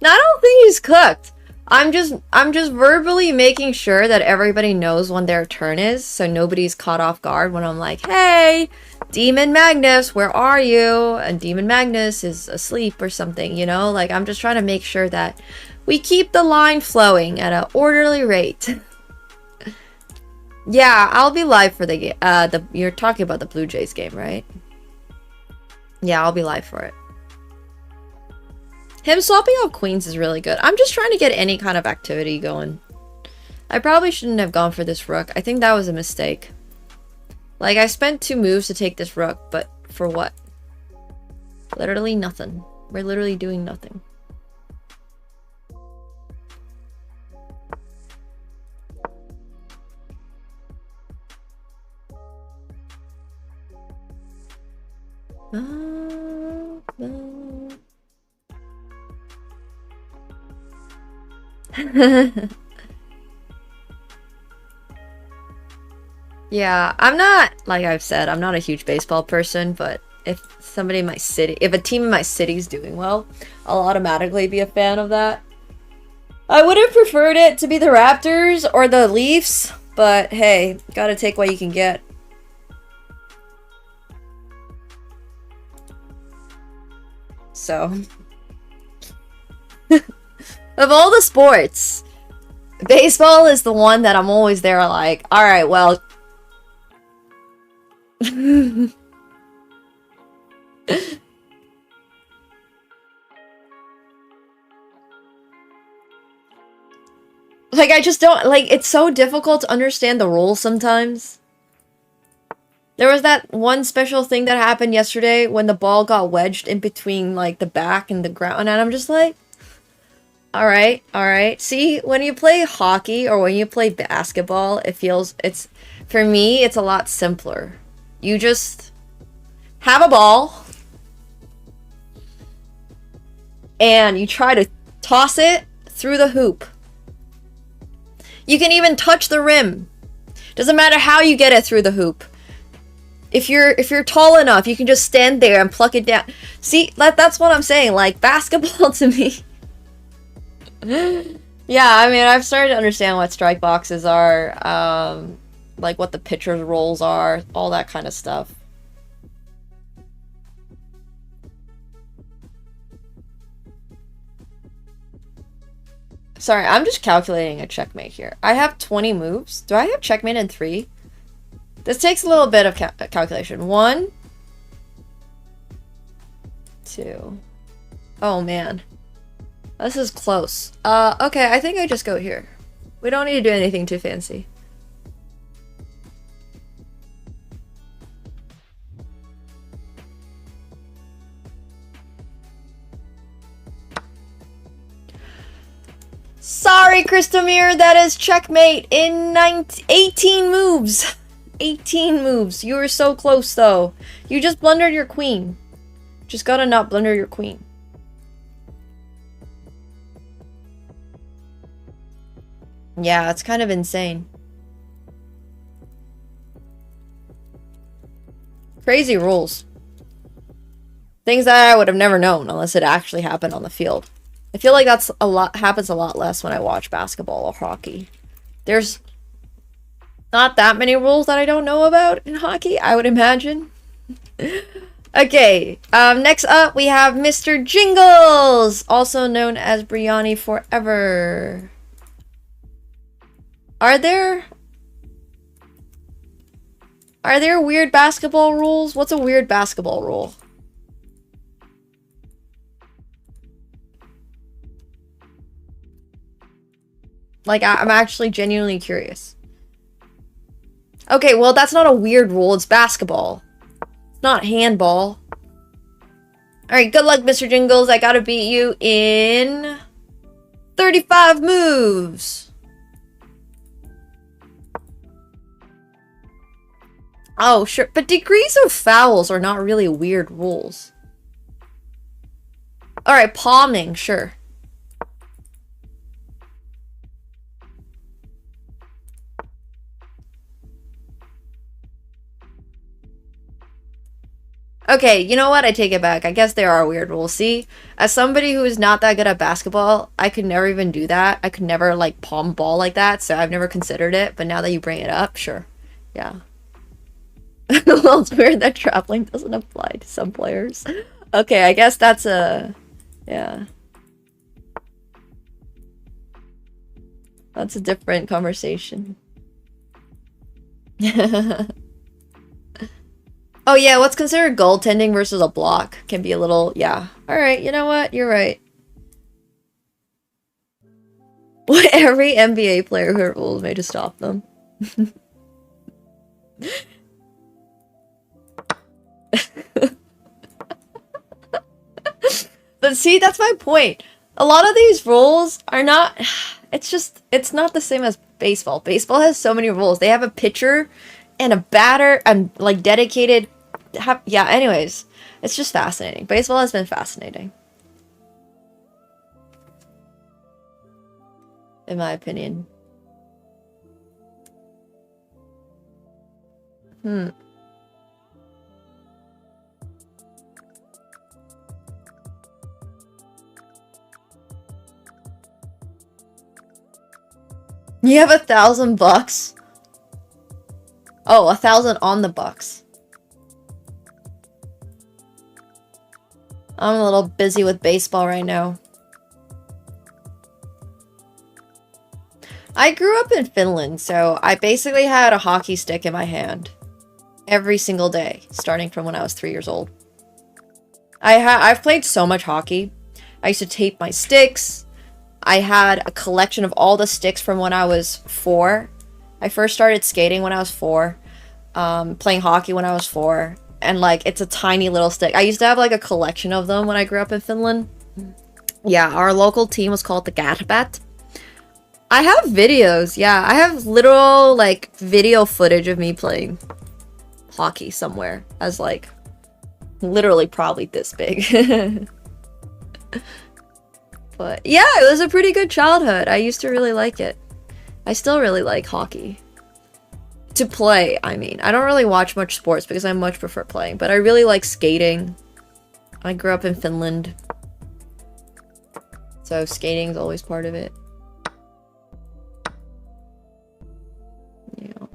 don't think he's cooked. I'm just verbally making sure that everybody knows when their turn is, so nobody's caught off guard when I'm like, hey, Demon Magnus, where are you? And Demon Magnus is asleep or something, you know? Like, I'm just trying to make sure that we keep the line flowing at an orderly rate. Yeah, I'll be live for the game. You're talking about the Blue Jays game, right? Yeah, I'll be live for it. Him swapping out queens is really good. I'm just trying to get any kind of activity going. I probably shouldn't have gone for this rook. I think that was a mistake. Like, I spent 2 moves to take this rook, but for what? Literally nothing. We're literally doing nothing. Yeah, I'm not, like I've said, I'm not a huge baseball person, but if somebody in my city, if a team in my city is doing well, I'll automatically be a fan of that. I would have preferred it to be the Raptors or the Leafs, but hey, gotta take what you can get. So, of all the sports, baseball is the one that I'm always there like, alright, well, like, I just don't, like, it's so difficult to understand the rules sometimes. There was that one special thing that happened yesterday when the ball got wedged in between, like, the back and the ground, and I'm just like, alright, alright. See, when you play hockey or when you play basketball, for me, it's a lot simpler. You just have a ball, and you try to toss it through the hoop. You can even touch the rim. Doesn't matter how you get it through the hoop. If you're tall enough, you can just stand there and pluck it down. See, that's what I'm saying. Like, basketball to me. Yeah, I mean, I've started to understand what strike boxes are, like what the pitcher's roles are, all that kind of stuff. Sorry, I'm just calculating a checkmate here. I have 20 moves. Do I have checkmate in 3? This takes a little bit of calculation. 1, 2. Oh, man. This is close. Okay, I think I just go here. We don't need to do anything too fancy. Sorry, Christomir, that is checkmate in 18 moves. 18 moves. You were so close, though. You just blundered your queen. Just gotta not blunder your queen. Yeah, it's kind of insane. Crazy rules. Things that I would have never known unless it actually happened on the field. I feel like that's happens a lot less when I watch basketball or hockey. There's not that many rules that I don't know about in hockey, I would imagine. Okay, next up we have Mr. Jingles, also known as Briani Forever. Are there weird basketball rules? What's a weird basketball rule? Like, I'm actually genuinely curious. Okay, well, that's not a weird rule. It's basketball. It's not handball. Alright, good luck, Mr. Jingles. I gotta beat you in 35 moves. Oh, sure. But degrees of fouls are not really weird rules. Alright, palming, sure. Okay, you know what? I take it back. I guess there are weird rules. See, as somebody who is not that good at basketball, I could never even do that. I could never, like, palm ball like that, so I've never considered it. But now that you bring it up, sure. Yeah. Well, it's weird that traveling doesn't apply to some players. Okay, I guess that's a... Yeah. That's a different conversation. Oh yeah, what's considered goaltending versus a block can be a little... Yeah. Alright, you know what? You're right. Every NBA player who hurt rules made to stop them. But see, that's my point. A lot of these rules are not... It's not the same as baseball. Baseball has so many rules. They have a pitcher and a batter and, like, dedicated... Yeah, anyways. It's just fascinating. Baseball has been fascinating. In my opinion. You have $1,000? Oh, 1,000 on the bucks. I'm a little busy with baseball right now. I grew up in Finland, so I basically had a hockey stick in my hand every single day, starting from when I was 3 years old. I've played so much hockey. I used to tape my sticks. I had a collection of all the sticks from when I was 4. I first started skating when I was 4, playing hockey when I was 4, and like it's a tiny little stick. I used to have like a collection of them when I grew up in Finland. Yeah, our local team was called the Gatbat. I have videos, yeah. I have literal like video footage of me playing hockey somewhere as like literally probably this big. But yeah, it was a pretty good childhood. I used to really like it. I still really like hockey. To play, I mean. I don't really watch much sports because I much prefer playing, but I really like skating. I grew up in Finland, so skating's always part of it. Yeah.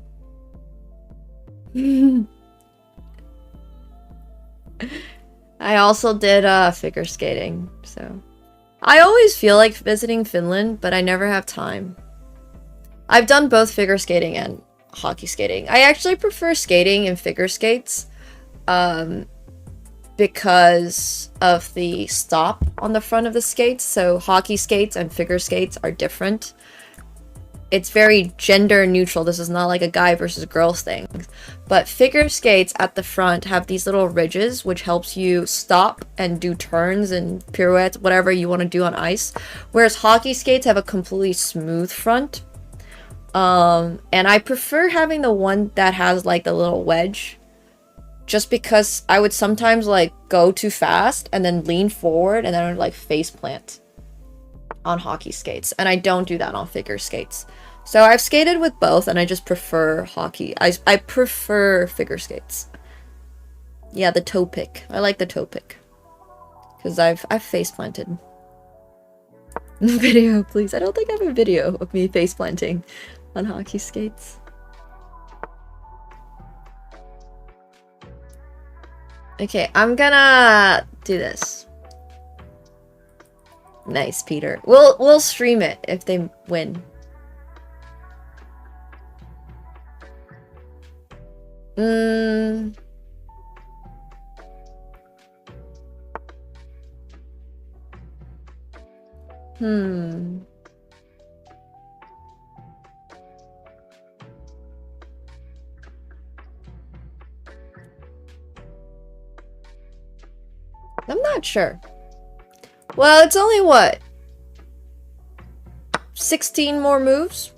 I also did figure skating, so... I always feel like visiting Finland, but I never have time. I've done both figure skating and hockey skating. I actually prefer skating and figure skates because of the stop on the front of the skates. So hockey skates and figure skates are different. It's very gender neutral. This is not like a guy versus girls thing. But figure skates at the front have these little ridges, which helps you stop and do turns and pirouettes, whatever you want to do on ice. Whereas hockey skates have a completely smooth front. And I prefer having the one that has like the little wedge. Just because I would sometimes like go too fast and then lean forward and then I would like face plant on hockey skates. And I don't do that on figure skates. So I've skated with both and I just prefer hockey. I prefer figure skates. Yeah, the toe pick. I like the toe pick. Because I've face planted. Video, please. I don't think I have a video of me face planting on hockey skates. Okay, I'm gonna do this. Nice, Peter. We'll stream it if they win. I'm not sure. Well, it's only what? 16 more moves?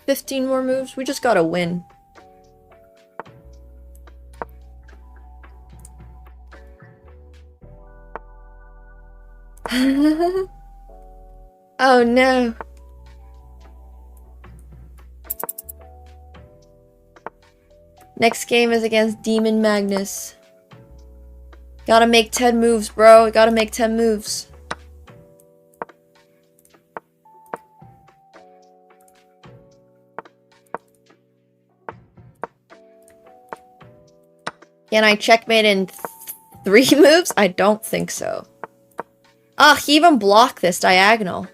15 more moves? We just gotta win. Oh no. Next game is against Demon Magnus. Gotta make 10 moves, bro. Gotta make 10 moves. Can I checkmate in 3 moves? I don't think so. Ah, he even blocked this diagonal.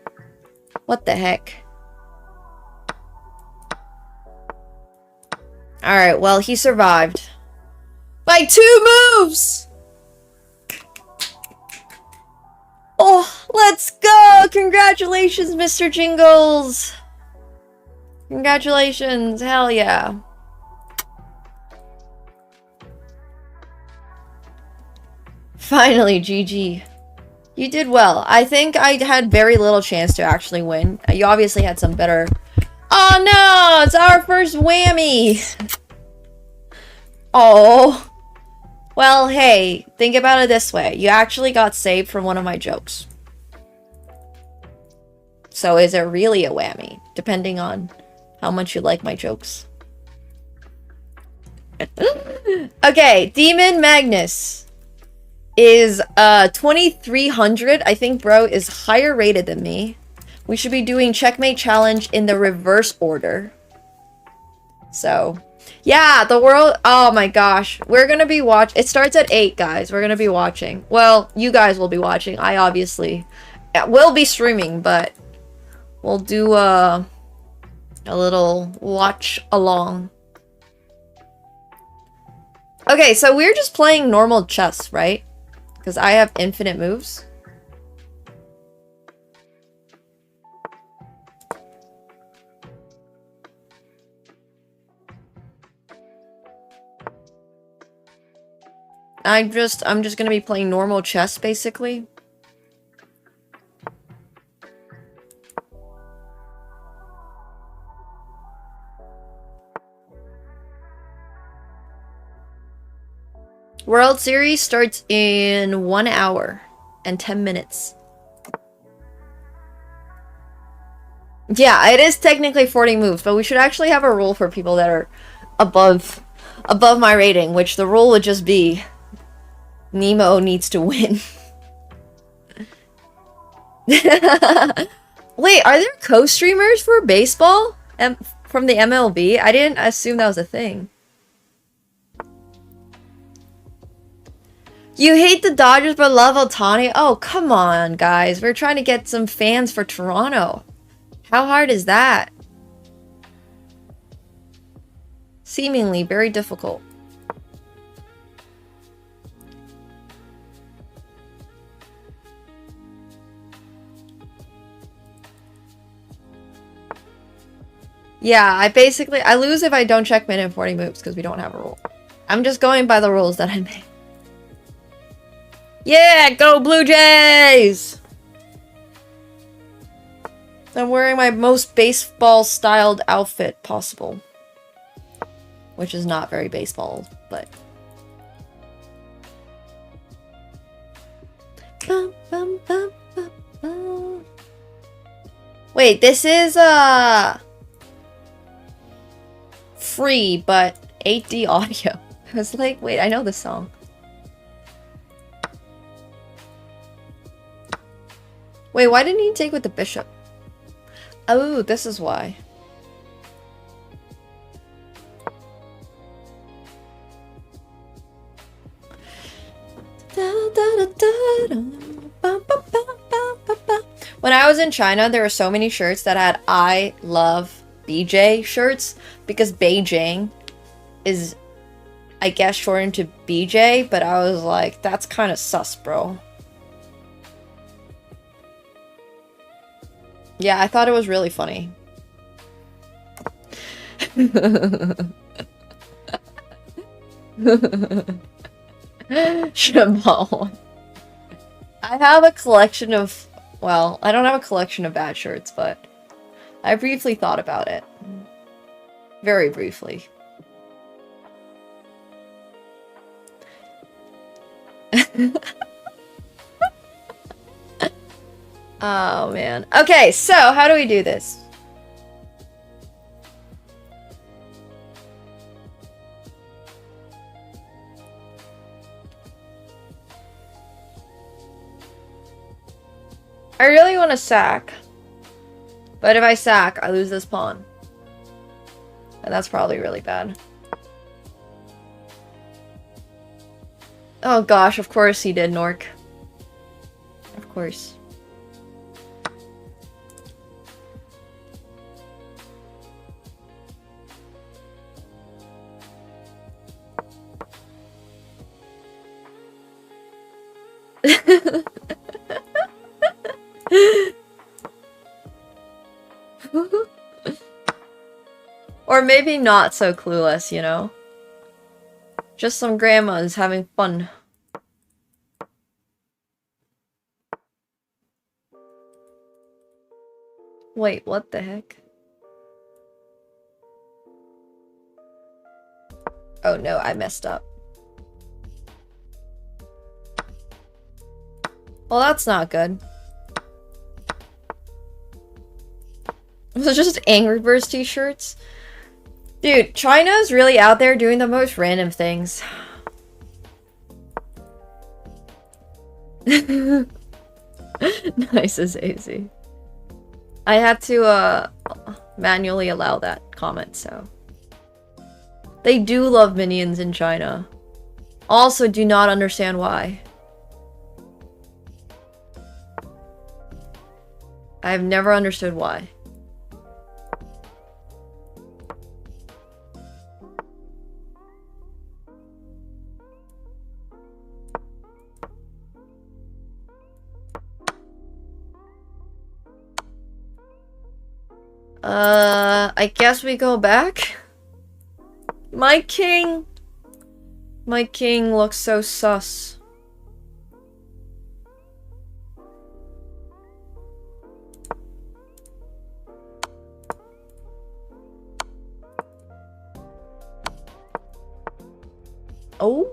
What the heck? Alright, well, he survived. By 2 moves! Oh, let's go! Congratulations, Mr. Jingles! Congratulations, hell yeah. Finally, GG. You did well. I think I had very little chance to actually win. You obviously had some better... Oh no! It's our first whammy! Oh. Well, hey, think about it this way. You actually got saved from one of my jokes. So is it really a whammy? Depending on how much you like my jokes. Okay, Demon Magnus is 2300. I think bro is higher rated than me. We should be doing Checkmate Challenge in the reverse order. So, yeah, the world... Oh my gosh. We're gonna be It starts at 8, guys. We're gonna be watching. Well, you guys will be watching. I obviously will be streaming, but we'll do a little watch along. Okay, so we're just playing normal chess, right? Because I have infinite moves. I'm just gonna be playing normal chess, basically. World Series starts in 1 hour and 10 minutes. Yeah, it is technically 40 moves, but we should actually have a rule for people that are above my rating, which the rule would just be Nemo needs to win. Wait, are there co-streamers for baseball from the MLB? I didn't assume that was a thing. You hate the Dodgers but love Ohtani? Oh, come on, guys. We're trying to get some fans for Toronto. How hard is that? Seemingly very difficult. Yeah, I lose if I don't checkmate in 40 moves because we don't have a rule. I'm just going by the rules that I made. Yeah, go Blue Jays! I'm wearing my most baseball-styled outfit possible. Which is not very baseball, but... Wait, this is, free, but 8D audio. I was like, wait, I know this song. Wait, why didn't he take with the bishop? Oh, this is why. When I was in China, there were so many shirts that had I love BJ shirts because Beijing is, I guess, shortened to BJ, but I was like, that's kind of sus, bro. Yeah, I thought it was really funny. Shabal. I have a collection of... Well, I don't have a collection of bad shirts, but I briefly thought about it. Very briefly. Oh, man. Okay, so how do we do this? I really want to sack. But if I sack, I lose this pawn. And that's probably really bad. Oh gosh, of course he did, Nork. Of course. Or maybe not so clueless, you know? Just some grandmas having fun. Wait, what the heck? Oh no, I messed up. Well, that's not good. Was it just Angry Birds t-shirts? Dude, China's really out there doing the most random things. Nice as easy. I had to manually allow that comment, so. They do love minions in China. Also do not understand why. I've never understood why. I guess we go back? My king! My king looks so sus. Oh.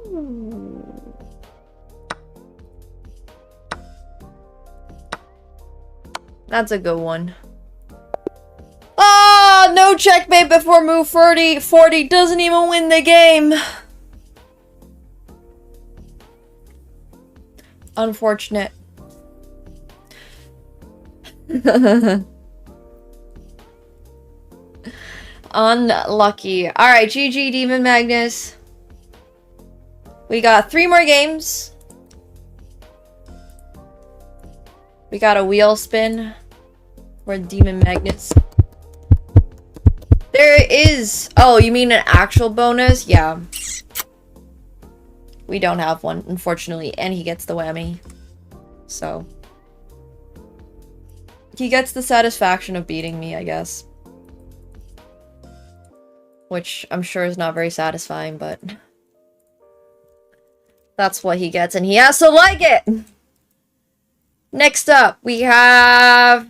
That's a good one. Ah, no checkmate before move 40. 40 doesn't even win the game. Unfortunate. Unlucky. Alright, GG Demon Magnus. We got 3 more games. We got a wheel spin for Demon Magnus. There is... Oh, you mean an actual bonus? Yeah. We don't have one, unfortunately. And he gets the whammy. So. He gets the satisfaction of beating me, I guess. Which I'm sure is not very satisfying, but... That's what he gets, and he has to like it! Next up, we have...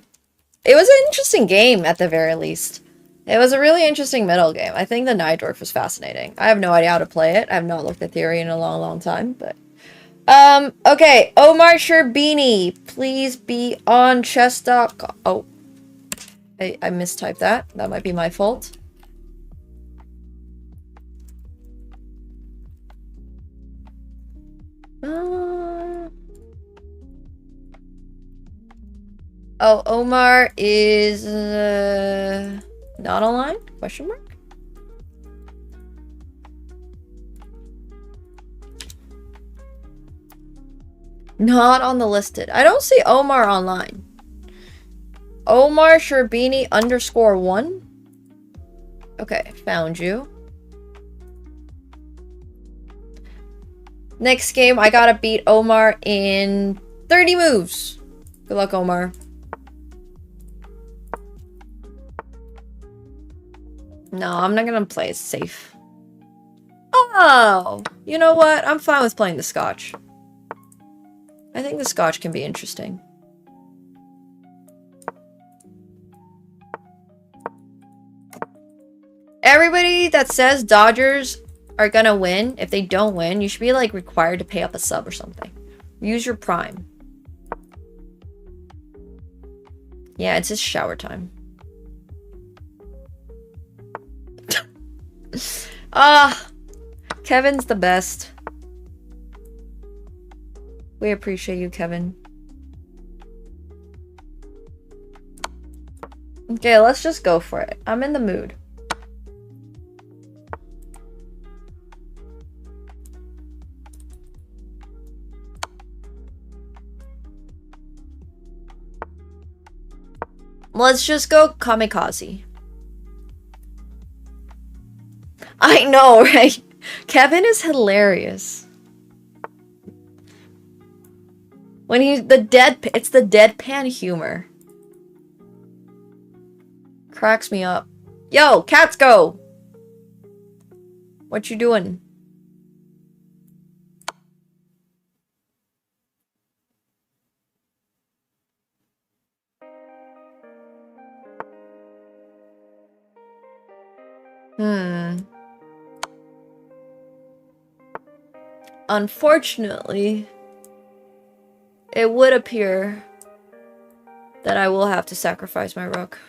It was an interesting game, at the very least. It was a really interesting middle game. I think the Nidorf was fascinating. I have no idea how to play it. I have not looked at theory in a long, long time, but... okay. Omar Sherbini, please be on chess.com. Oh. I mistyped that. That might be my fault. Oh, Omar is not online? Question mark? Not on the listed. I don't see Omar online. Omar Sherbini _1. Okay, found you. Next game, I gotta beat Omar in 30 moves. Good luck, Omar. No, I'm not gonna play it safe. Oh! You know what? I'm fine with playing the Scotch. I think the Scotch can be interesting. Everybody that says Dodgers are gonna win, if they don't win, you should be like required to pay up a sub or something. Use your Prime. Yeah, it's just shower time. Kevin's the best. We appreciate you, Kevin. Okay, let's just go for it. I'm in the mood. Let's just go kamikaze. I know, right? Kevin is hilarious. When he's it's the deadpan humor. Cracks me up. Yo, cats go! What you doing? Unfortunately, it would appear that I will have to sacrifice my rook.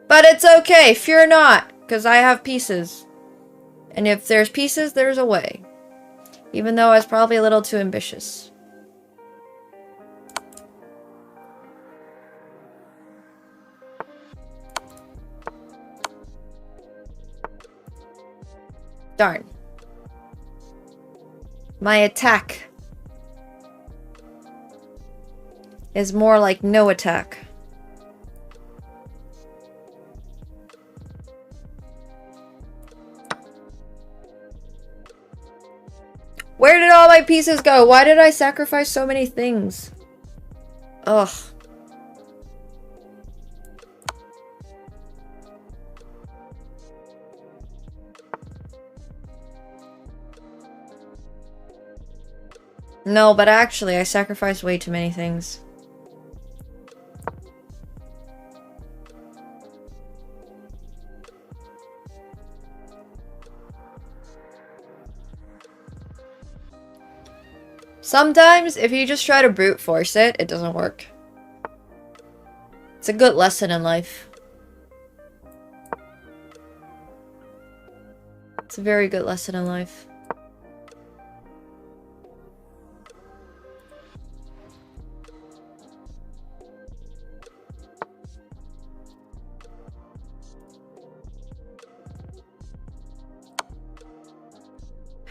But it's okay, fear not, because I have pieces. And if there's pieces, there's a way. Even though I was probably a little too ambitious. Darn. My attack is more like no attack. Where did all my pieces go? Why did I sacrifice so many things? Ugh. No, but actually, I sacrificed way too many things. Sometimes, if you just try to brute force it, it doesn't work. It's a good lesson in life. It's a very good lesson in life.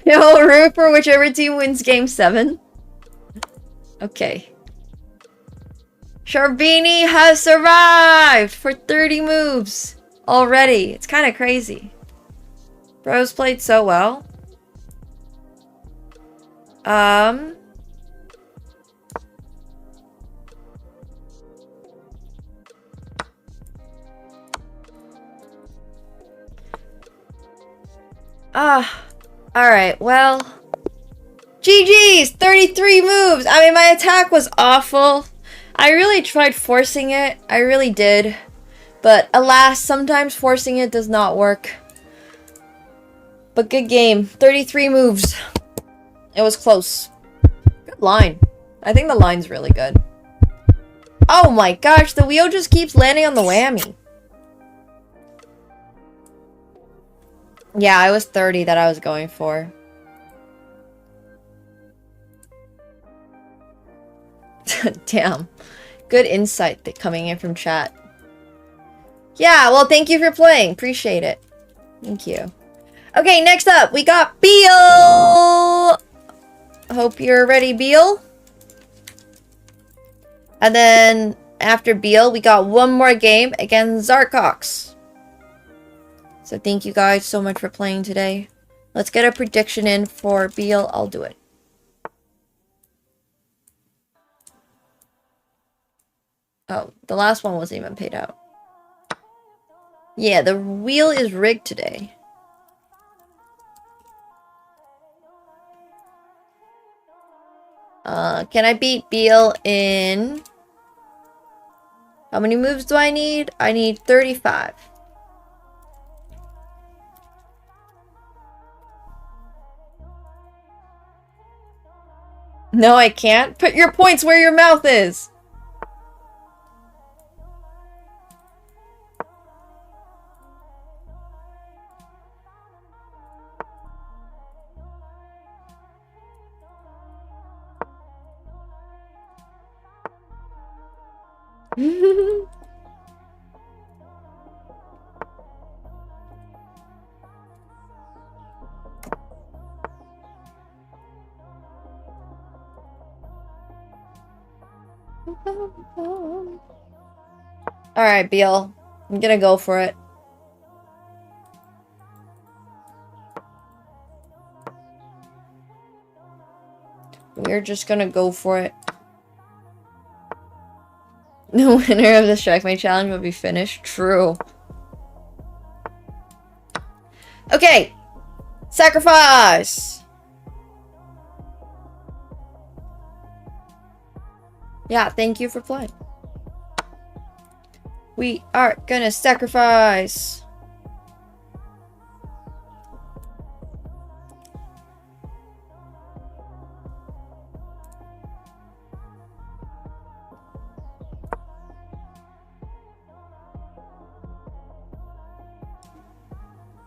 Yo, root for whichever team wins game 7. Okay. Sharbini has survived for 30 moves already. It's kind of crazy. Bro's played so well. Alright, well. GG's! 33 moves! I mean, my attack was awful. I really tried forcing it. I really did. But alas, sometimes forcing it does not work. But good game. 33 moves. It was close. Good line. I think the line's really good. Oh my gosh, the wheel just keeps landing on the whammy. Yeah, I was 30 that I was going for. Damn. Good insight coming in from chat. Yeah, well, thank you for playing. Appreciate it. Thank you. Okay, next up, we got Beal! Hope you're ready, Beal. And then, after Beal, we got one more game against Zarkox. So thank you guys so much for playing today. Let's get a prediction in for Beal. I'll do it. Oh, the last one wasn't even paid out. Yeah, the wheel is rigged today. Can I beat Beal in... How many moves do I need? I need 35. No, I can't. Put your points where your mouth is. Alright, Beal. I'm gonna go for it. We're just gonna go for it. The winner of the Checkmate challenge will be finished. True. Okay. Sacrifice! Yeah, thank you for playing. We are gonna sacrifice.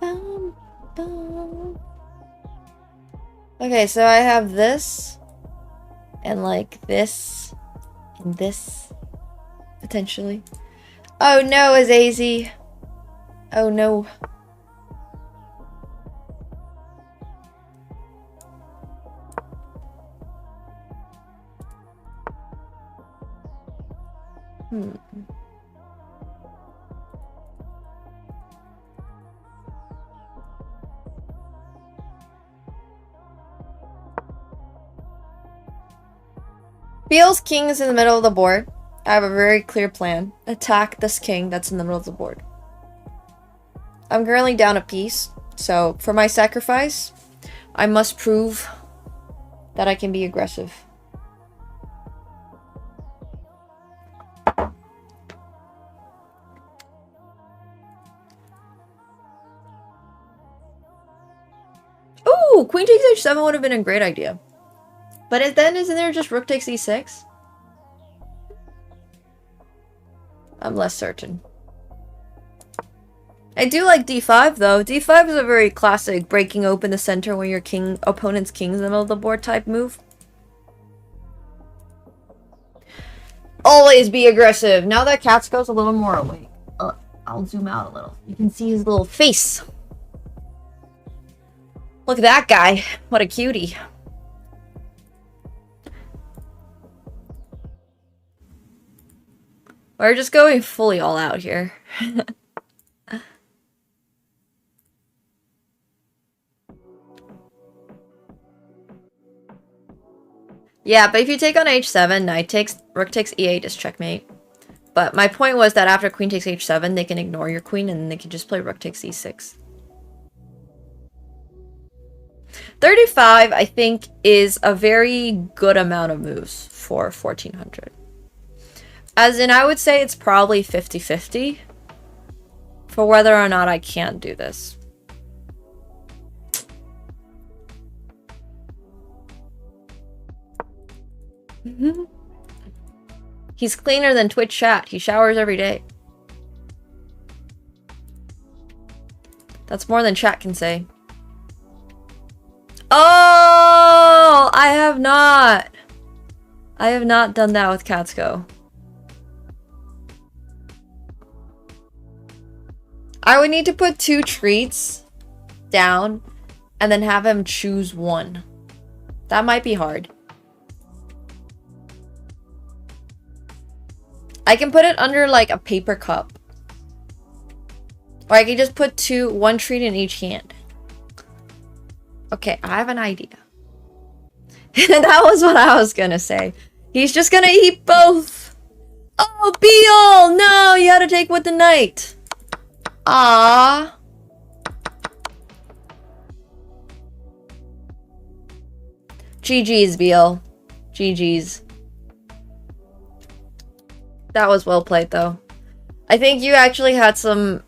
Bum, bum. Okay, so I have this, and like this, and this, potentially. Oh no, Azazy. Oh no. Beal's king is in the middle of the board. I have a very clear plan. Attack this king that's in the middle of the board. I'm currently down a piece, so for my sacrifice, I must prove that I can be aggressive. Ooh, queen takes h7 would have been a great idea. But then isn't there just rook takes e6? I'm less certain. I do like d5 though. d5 is a very classic breaking open the center when your opponent's king's in the middle of the board type move. Always be aggressive. Now that Catsko's a little more awake. I'll zoom out a little. You can see his little face. Look at that guy. What a cutie. We're just going fully all out here. Yeah, but if you take on h7, rook takes e8 is checkmate. But my point was that after queen takes h7, they can ignore your queen and they can just play rook takes e6. 35, I think, is a very good amount of moves for 1400. As in, I would say it's probably 50-50 for whether or not I can do this. He's cleaner than Twitch chat. He showers every day. That's more than chat can say. Oh, I have not done that with Catsko. I would need to put 2 treats down and then have him choose one. That might be hard. I can put it under like a paper cup. Or I can just put 1 treat in each hand. Okay, I have an idea. That was what I was gonna say. He's just gonna eat both. Oh, Beal! No, you had to take with the knight. Ah. GG's, Beal. GG's. That was well played, though. I think you actually had some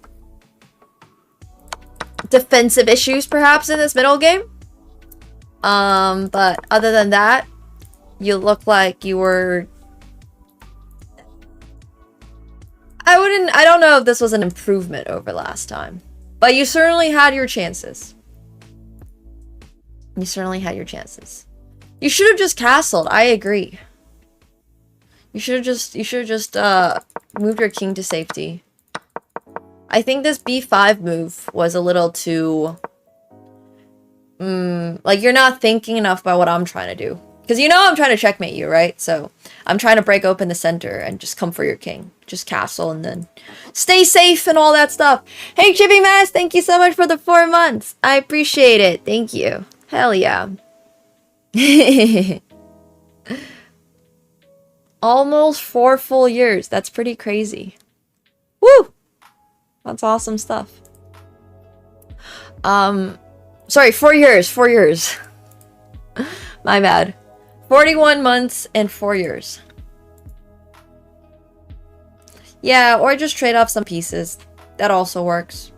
defensive issues, perhaps, in this middle game. But other than that, you look like you were... I don't know if this was an improvement over last time. But you certainly had your chances. You certainly had your chances. You should have just castled, I agree. You should have just moved your king to safety. I think this b5 move was a little too... like, you're not thinking enough about what I'm trying to do. Because you know I'm trying to checkmate you, right? So I'm trying to break open the center and just come for your king. Just castle and then stay safe and all that stuff. Hey, Chippy Mass, thank you so much for the 4 months. I appreciate it. Thank you. Hell yeah. Almost 4 full years. That's pretty crazy. Woo! That's awesome stuff. Sorry, 4 years. 4 years. My bad. 41 months and 4 years. Yeah, or just trade off some pieces. That also works.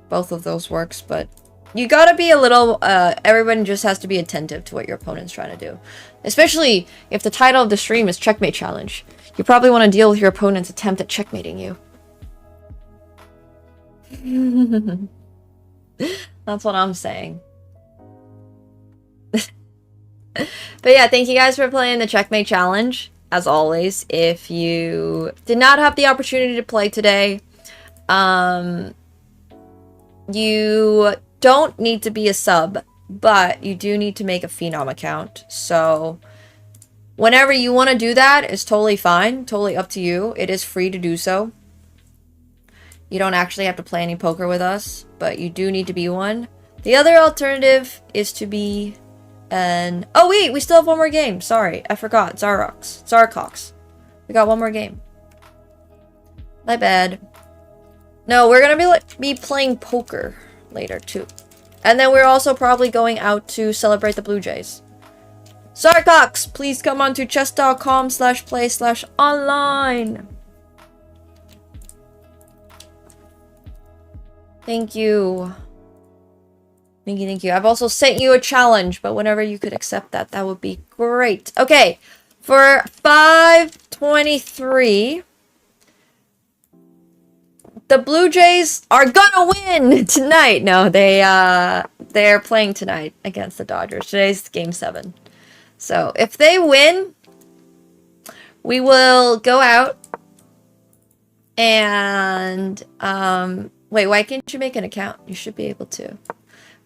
Both of those works, but you gotta be a little, everyone just has to be attentive to what your opponent's trying to do. Especially if the title of the stream is Checkmate Challenge. You probably want to deal with your opponent's attempt at checkmating you. That's what I'm saying. But yeah, thank you guys for playing the Checkmate Challenge. As always, if you did not have the opportunity to play today, you don't need to be a sub, but you do need to make a Phenom account. So whenever you want to do that is totally fine, totally up to you. It is free to do so. You don't actually have to play any poker with us, but you do need to be one. The other alternative is to be an... Oh wait, we still have one more game. Sorry, I forgot. Zarcox. We got one more game. My bad. No, we're gonna be playing poker later too. And then we're also probably going out to celebrate the Blue Jays. Zarcox, please come on to chess.com/play/online. Thank you. Thank you. I've also sent you a challenge, but whenever you could accept that, that would be great. Okay, for 523, the Blue Jays are gonna win tonight. No, they're playing tonight against the Dodgers. Today's game 7. So if they win, we will go out and wait, why can't you make an account? You should be able to.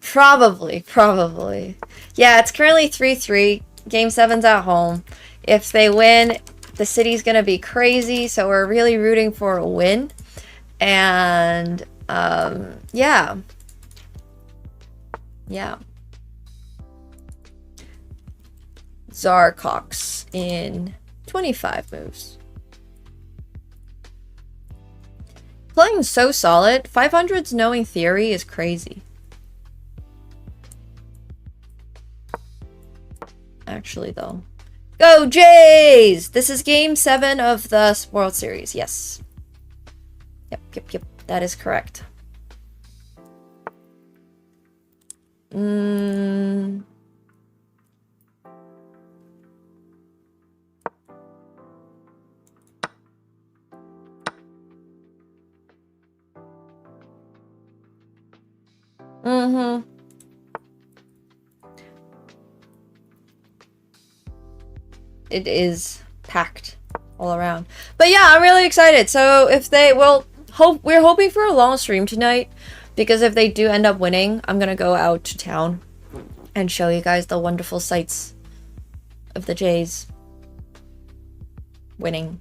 Probably. Yeah, it's currently 3-3. Game 7's at home. If they win, the city's gonna be crazy, so we're really rooting for a win. And, yeah. Zarcox in 25 moves. Playing so solid. 500's knowing theory is crazy. Actually, though. Go Jays! This is game 7 of the World Series. Yes. Yep. That is correct. It is packed all around. But yeah, I'm really excited. So if they we're hoping for a long stream tonight, because if they do end up winning, I'm gonna go out to town and show you guys the wonderful sights of the Jays winning.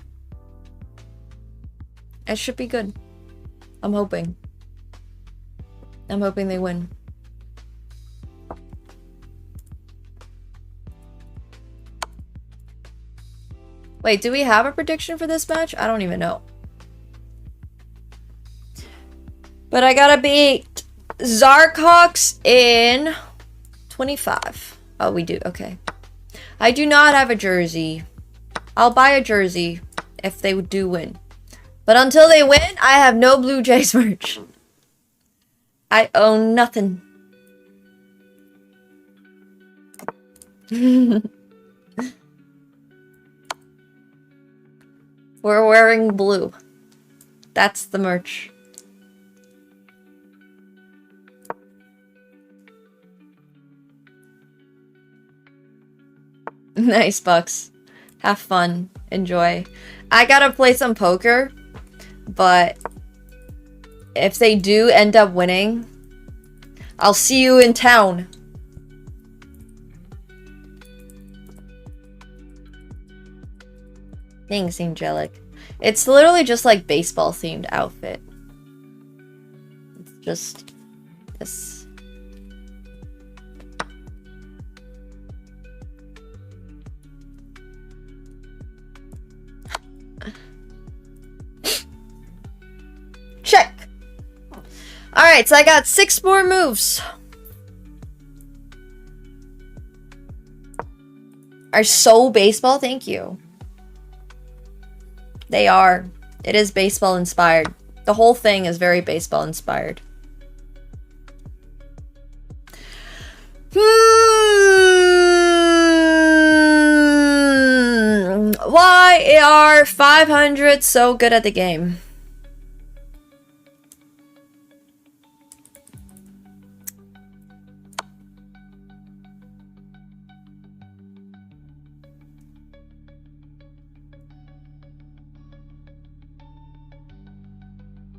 It should be good. I'm hoping they win. Wait, do we have a prediction for this match? I don't even know. But I gotta beat Zarcox in 25. Oh, we do. Okay. I do not have a jersey. I'll buy a jersey if they do win. But until they win, I have no Blue Jays merch. I own nothing. We're wearing blue. That's the merch. Nice, Bucks. Have fun. Enjoy. I gotta play some poker, but if they do end up winning, I'll see you in town. Thanks, Angelic. It's literally just like baseball themed outfit. It's just this. Check! Alright, so I got 6 more moves. Are so baseball, thank you. They are. It is baseball inspired. The whole thing is very baseball inspired. Why are 500 so good at the game?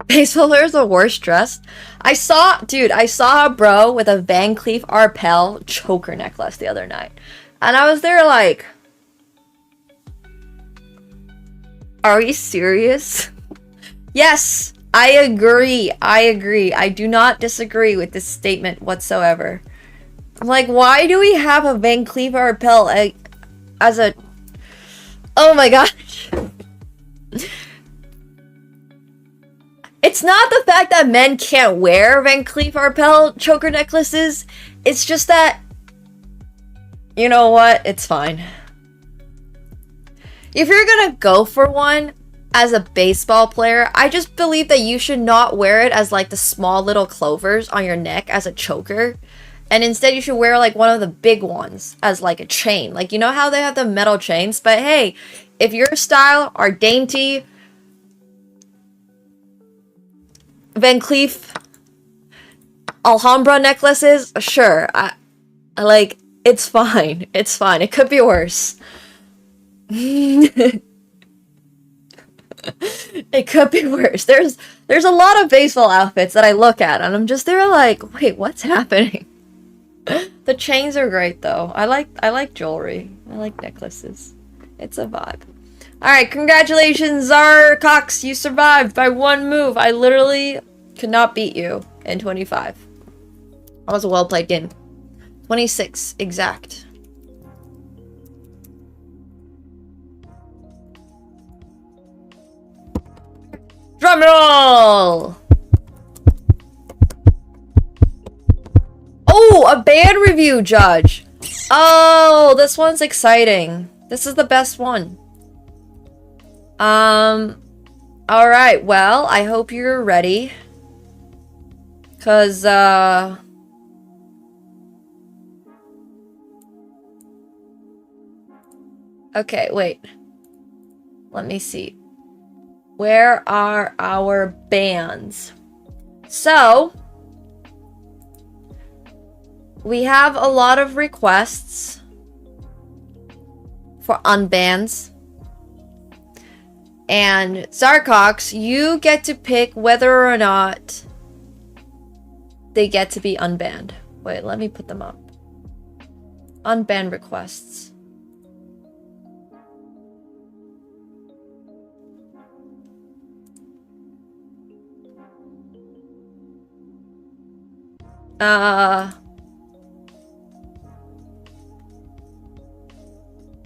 Baseball players are worst dressed. I saw a bro with a Van Cleef Arpels choker necklace the other night. And I was there like, are you serious? Yes, I agree. I do not disagree with this statement whatsoever. I'm like, why do we have a Van Cleef Arpels as a... Oh my gosh. It's not the fact that men can't wear Van Cleef Arpels choker necklaces. It's just that, you know what? It's fine. If you're gonna go for one as a baseball player, I just believe that you should not wear it as like the small little clovers on your neck as a choker. And instead you should wear like one of the big ones as like a chain. Like, you know how they have the metal chains? But hey, if your style are dainty, Van Cleef Alhambra necklaces, sure. I like, it's fine. It's fine. It could be worse. It could be worse. There's a lot of baseball outfits that I look at and I'm just there like, wait, what's happening? The chains are great though. I like jewelry. I like necklaces. It's a vibe. Alright, congratulations, Zar Cox. You survived by 1 move. I literally could not beat you in 25. That was a well-played game. 26, exact. Drum roll! Oh, a band review, Judge. Oh, this one's exciting. This is the best one. Alright, well, I hope you're ready. 'Cause, okay, wait. Let me see. Where are our bands? So, we have a lot of requests for unbans. And Zarcox, you get to pick whether or not they get to be unbanned. Wait, let me put them up. Unban requests.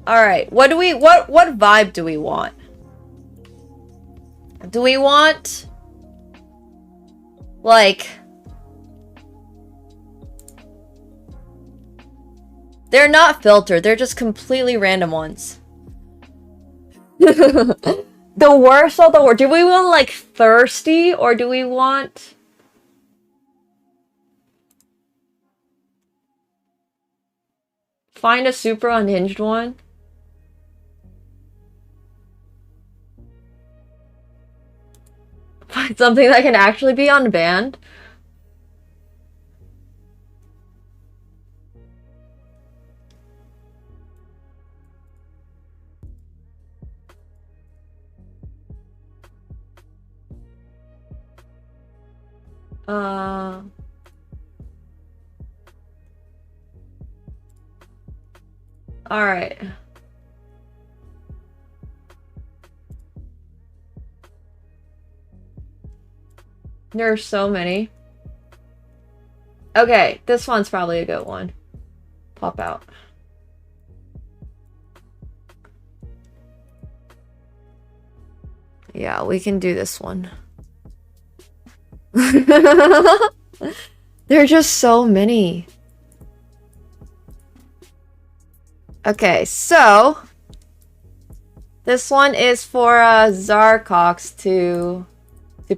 Alright, what vibe do we want? Do we want like, they're not filtered, they're just completely random ones. The worst of the worst. Do we want like thirsty or do we want find a super unhinged one? Find something that can actually be unbanned? Alright. There are so many. Okay, this one's probably a good one. Pop out. Yeah, we can do this one. There are just so many. Okay, so this one is for Zarcox to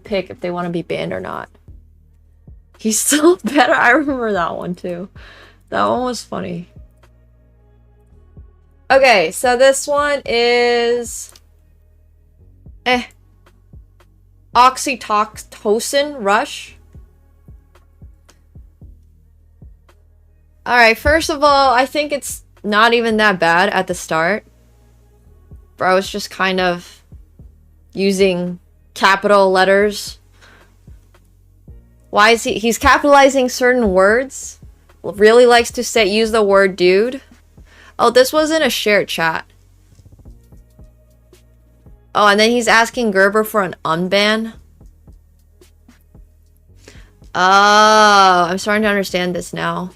pick if they want to be banned or not. He's still better. I remember that one too. That one was funny. Okay, so this one is Oxytocin Rush. Alright, first of all, I think it's not even that bad at the start. Bro's just kind of using capital letters. Why is he's capitalizing certain words? Really likes to use the word dude. Oh, this was in a shared chat. Oh, and then he's asking Gerber for an unban. Oh, I'm starting to understand this now.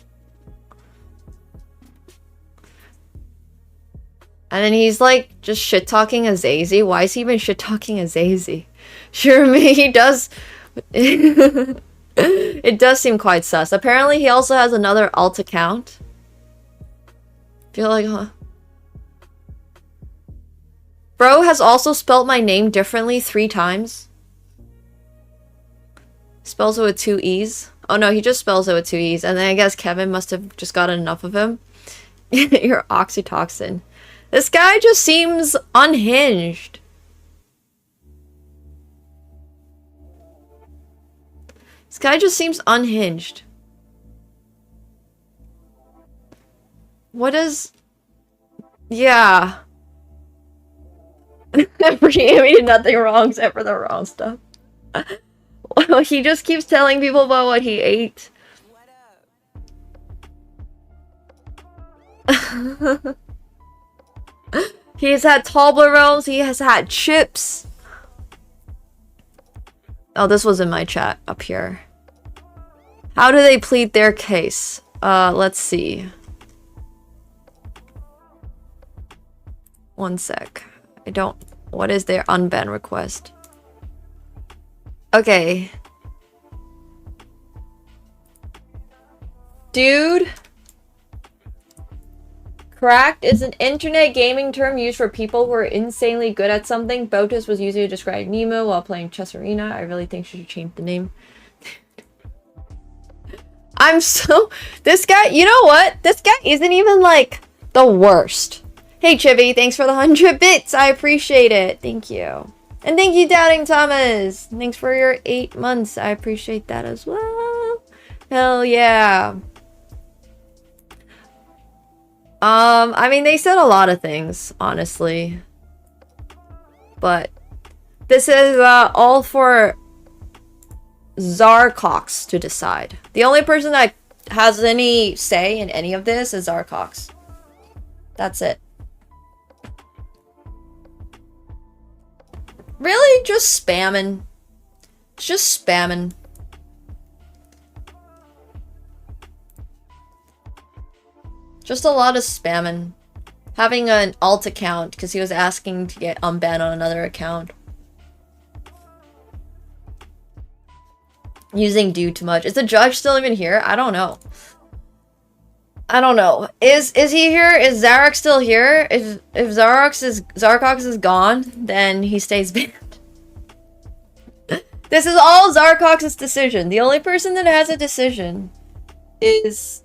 And then he's like just shit-talking Azazi. Why is he even shit-talking Azazi? Sure, me, he does. It does seem quite sus. Apparently, he also has another alt account. Feel like, huh? Bro has also spelled my name differently 3 times. Spells it with 2 E's. Oh no, he just spells it with 2 E's. And then I guess Kevin must have just gotten enough of him. You're oxytocin. This guy just seems unhinged. This guy just seems unhinged. What is... Yeah. He did nothing wrong except for the wrong stuff. He just keeps telling people about what he ate. He has had Toblerones, he has had chips. Oh, this was in my chat up here. How do they plead their case? Let's see. One sec. I don't... What is their unban request? Okay. Dude. Cracked is an internet gaming term used for people who are insanely good at something. Botus was used to describe Nemo while playing Chess Arena. I really think she should change the name. I'm so... This guy... You know what? This guy isn't even, like, the worst. Hey, Chibi. Thanks for the 100 bits. I appreciate it. Thank you. And thank you, Doubting Thomas. Thanks for your 8 months. I appreciate that as well. Hell yeah. I mean, they said a lot of things, honestly. But this is all for Zarcox to decide. The only person that has any say in any of this is Zarcox. That's it. Really? Just spamming. Just spamming. Just a lot of spamming. Having an alt account because he was asking to get unbanned on another account. Using dude too much. Is the judge still even here? I don't know. I don't know. Is he here? Is Zarok still here? If Zarcox is gone, then he stays banned. This is all Zarcox's decision. The only person that has a decision is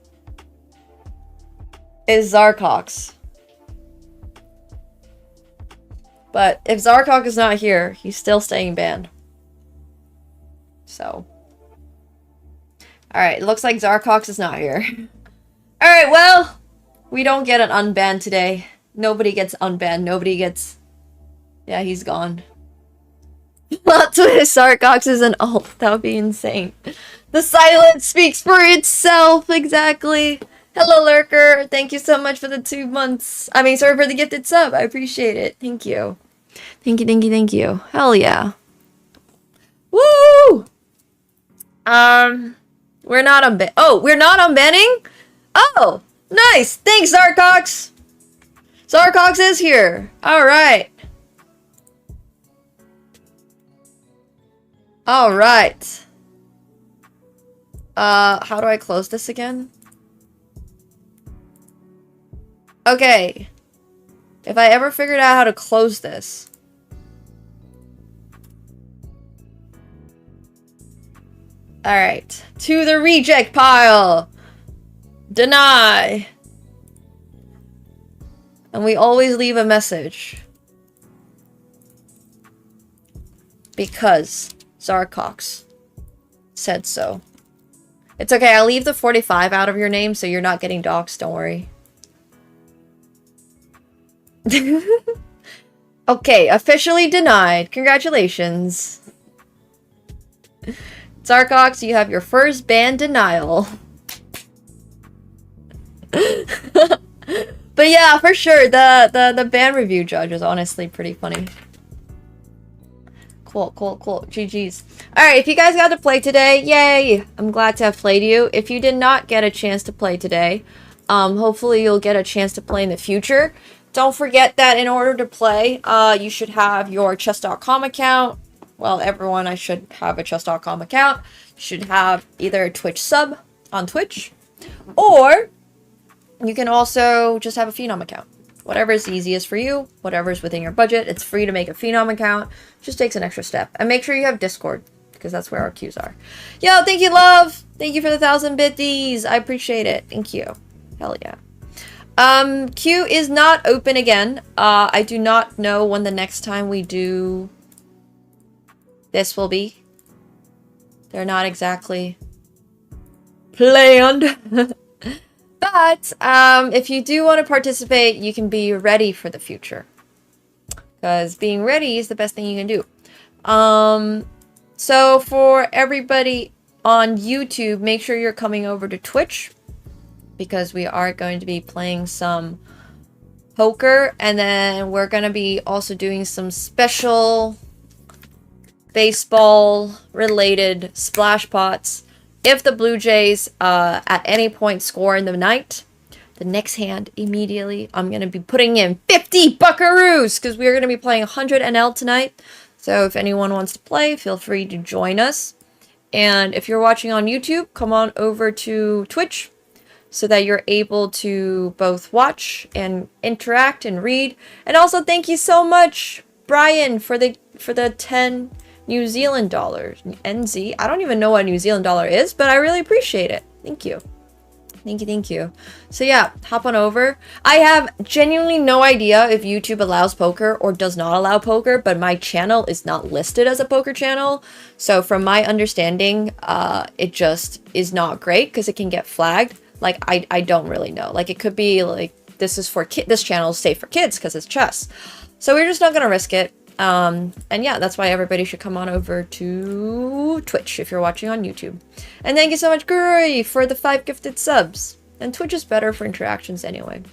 Zarcox. But if Zarcox is not here, he's still staying banned. So. Alright, it looks like Zarcox is not here. Alright, well, we don't get an unban today. Nobody gets unbanned. Nobody gets... Yeah, he's gone. Plot twist, Zarcox is an alt. That would be insane. The silence speaks for itself, exactly. Hello, Lurker. Thank you so much for the 2 months. I mean, sorry for the gifted sub. I appreciate it. Thank you. Thank you, thank you, thank you. Hell yeah. Woo! We're not oh, we're not unbanning? Oh, nice. Thanks, Zarcox. Zarcox is here. All right. All right. How do I close this again? Okay. If I ever figured out how to close this. Alright. To the reject pile! Deny! And we always leave a message. Because Zarcox said so. It's okay, I'll leave the 45 out of your name so you're not getting doxxed, don't worry. Okay, officially denied. Congratulations. Zarcox, you have your first ban denial. But yeah, for sure, the ban review judge is honestly pretty funny. Cool, cool, cool. GG's. Alright, if you guys got to play today, yay! I'm glad to have played you. If you did not get a chance to play today, hopefully you'll get a chance to play in the future. Don't forget that in order to play, you should have your chess.com account. Well, everyone I should have a chess.com account. You should have either a Twitch sub on Twitch, or you can also just have a Phenom account. Whatever is easiest for you, whatever is within your budget. It's free to make a Phenom account. Just takes an extra step. And make sure you have Discord, because that's where our queues are. Yo, thank you, love! Thank you for the 1,000 bitties. I appreciate it. Thank you. Hell yeah. Queue is not open again. I do not know when the next time we do this will be. They're not exactly planned. But, if you do want to participate, you can be ready for the future. Because being ready is the best thing you can do. So for everybody on YouTube, make sure you're coming over to Twitch. Because we are going to be playing some poker. And then we're going to be also doing some special baseball-related splash pots. If the Blue Jays at any point score in the night, the next hand immediately, I'm going to be putting in 50 buckaroos because we're going to be playing 100 NL tonight. So if anyone wants to play, feel free to join us. And if you're watching on YouTube, come on over to Twitch so that you're able to both watch and interact and read. And also thank you so much, Brian, for the 10 New Zealand dollars. NZ. I don't even know what New Zealand dollar is, but I really appreciate it. Thank you. Thank you, thank you. So yeah, hop on over. I have genuinely no idea if YouTube allows poker or does not allow poker, but my channel is not listed as a poker channel. So from my understanding, it just is not great because it can get flagged. Like, I don't really know. Like, it could be like, this is for this channel is safe for kids because it's chess. So we're just not gonna risk it. And yeah, that's why everybody should come on over to Twitch if you're watching on YouTube. And thank you so much, Guri, for the 5 gifted subs. And Twitch is better for interactions anyway.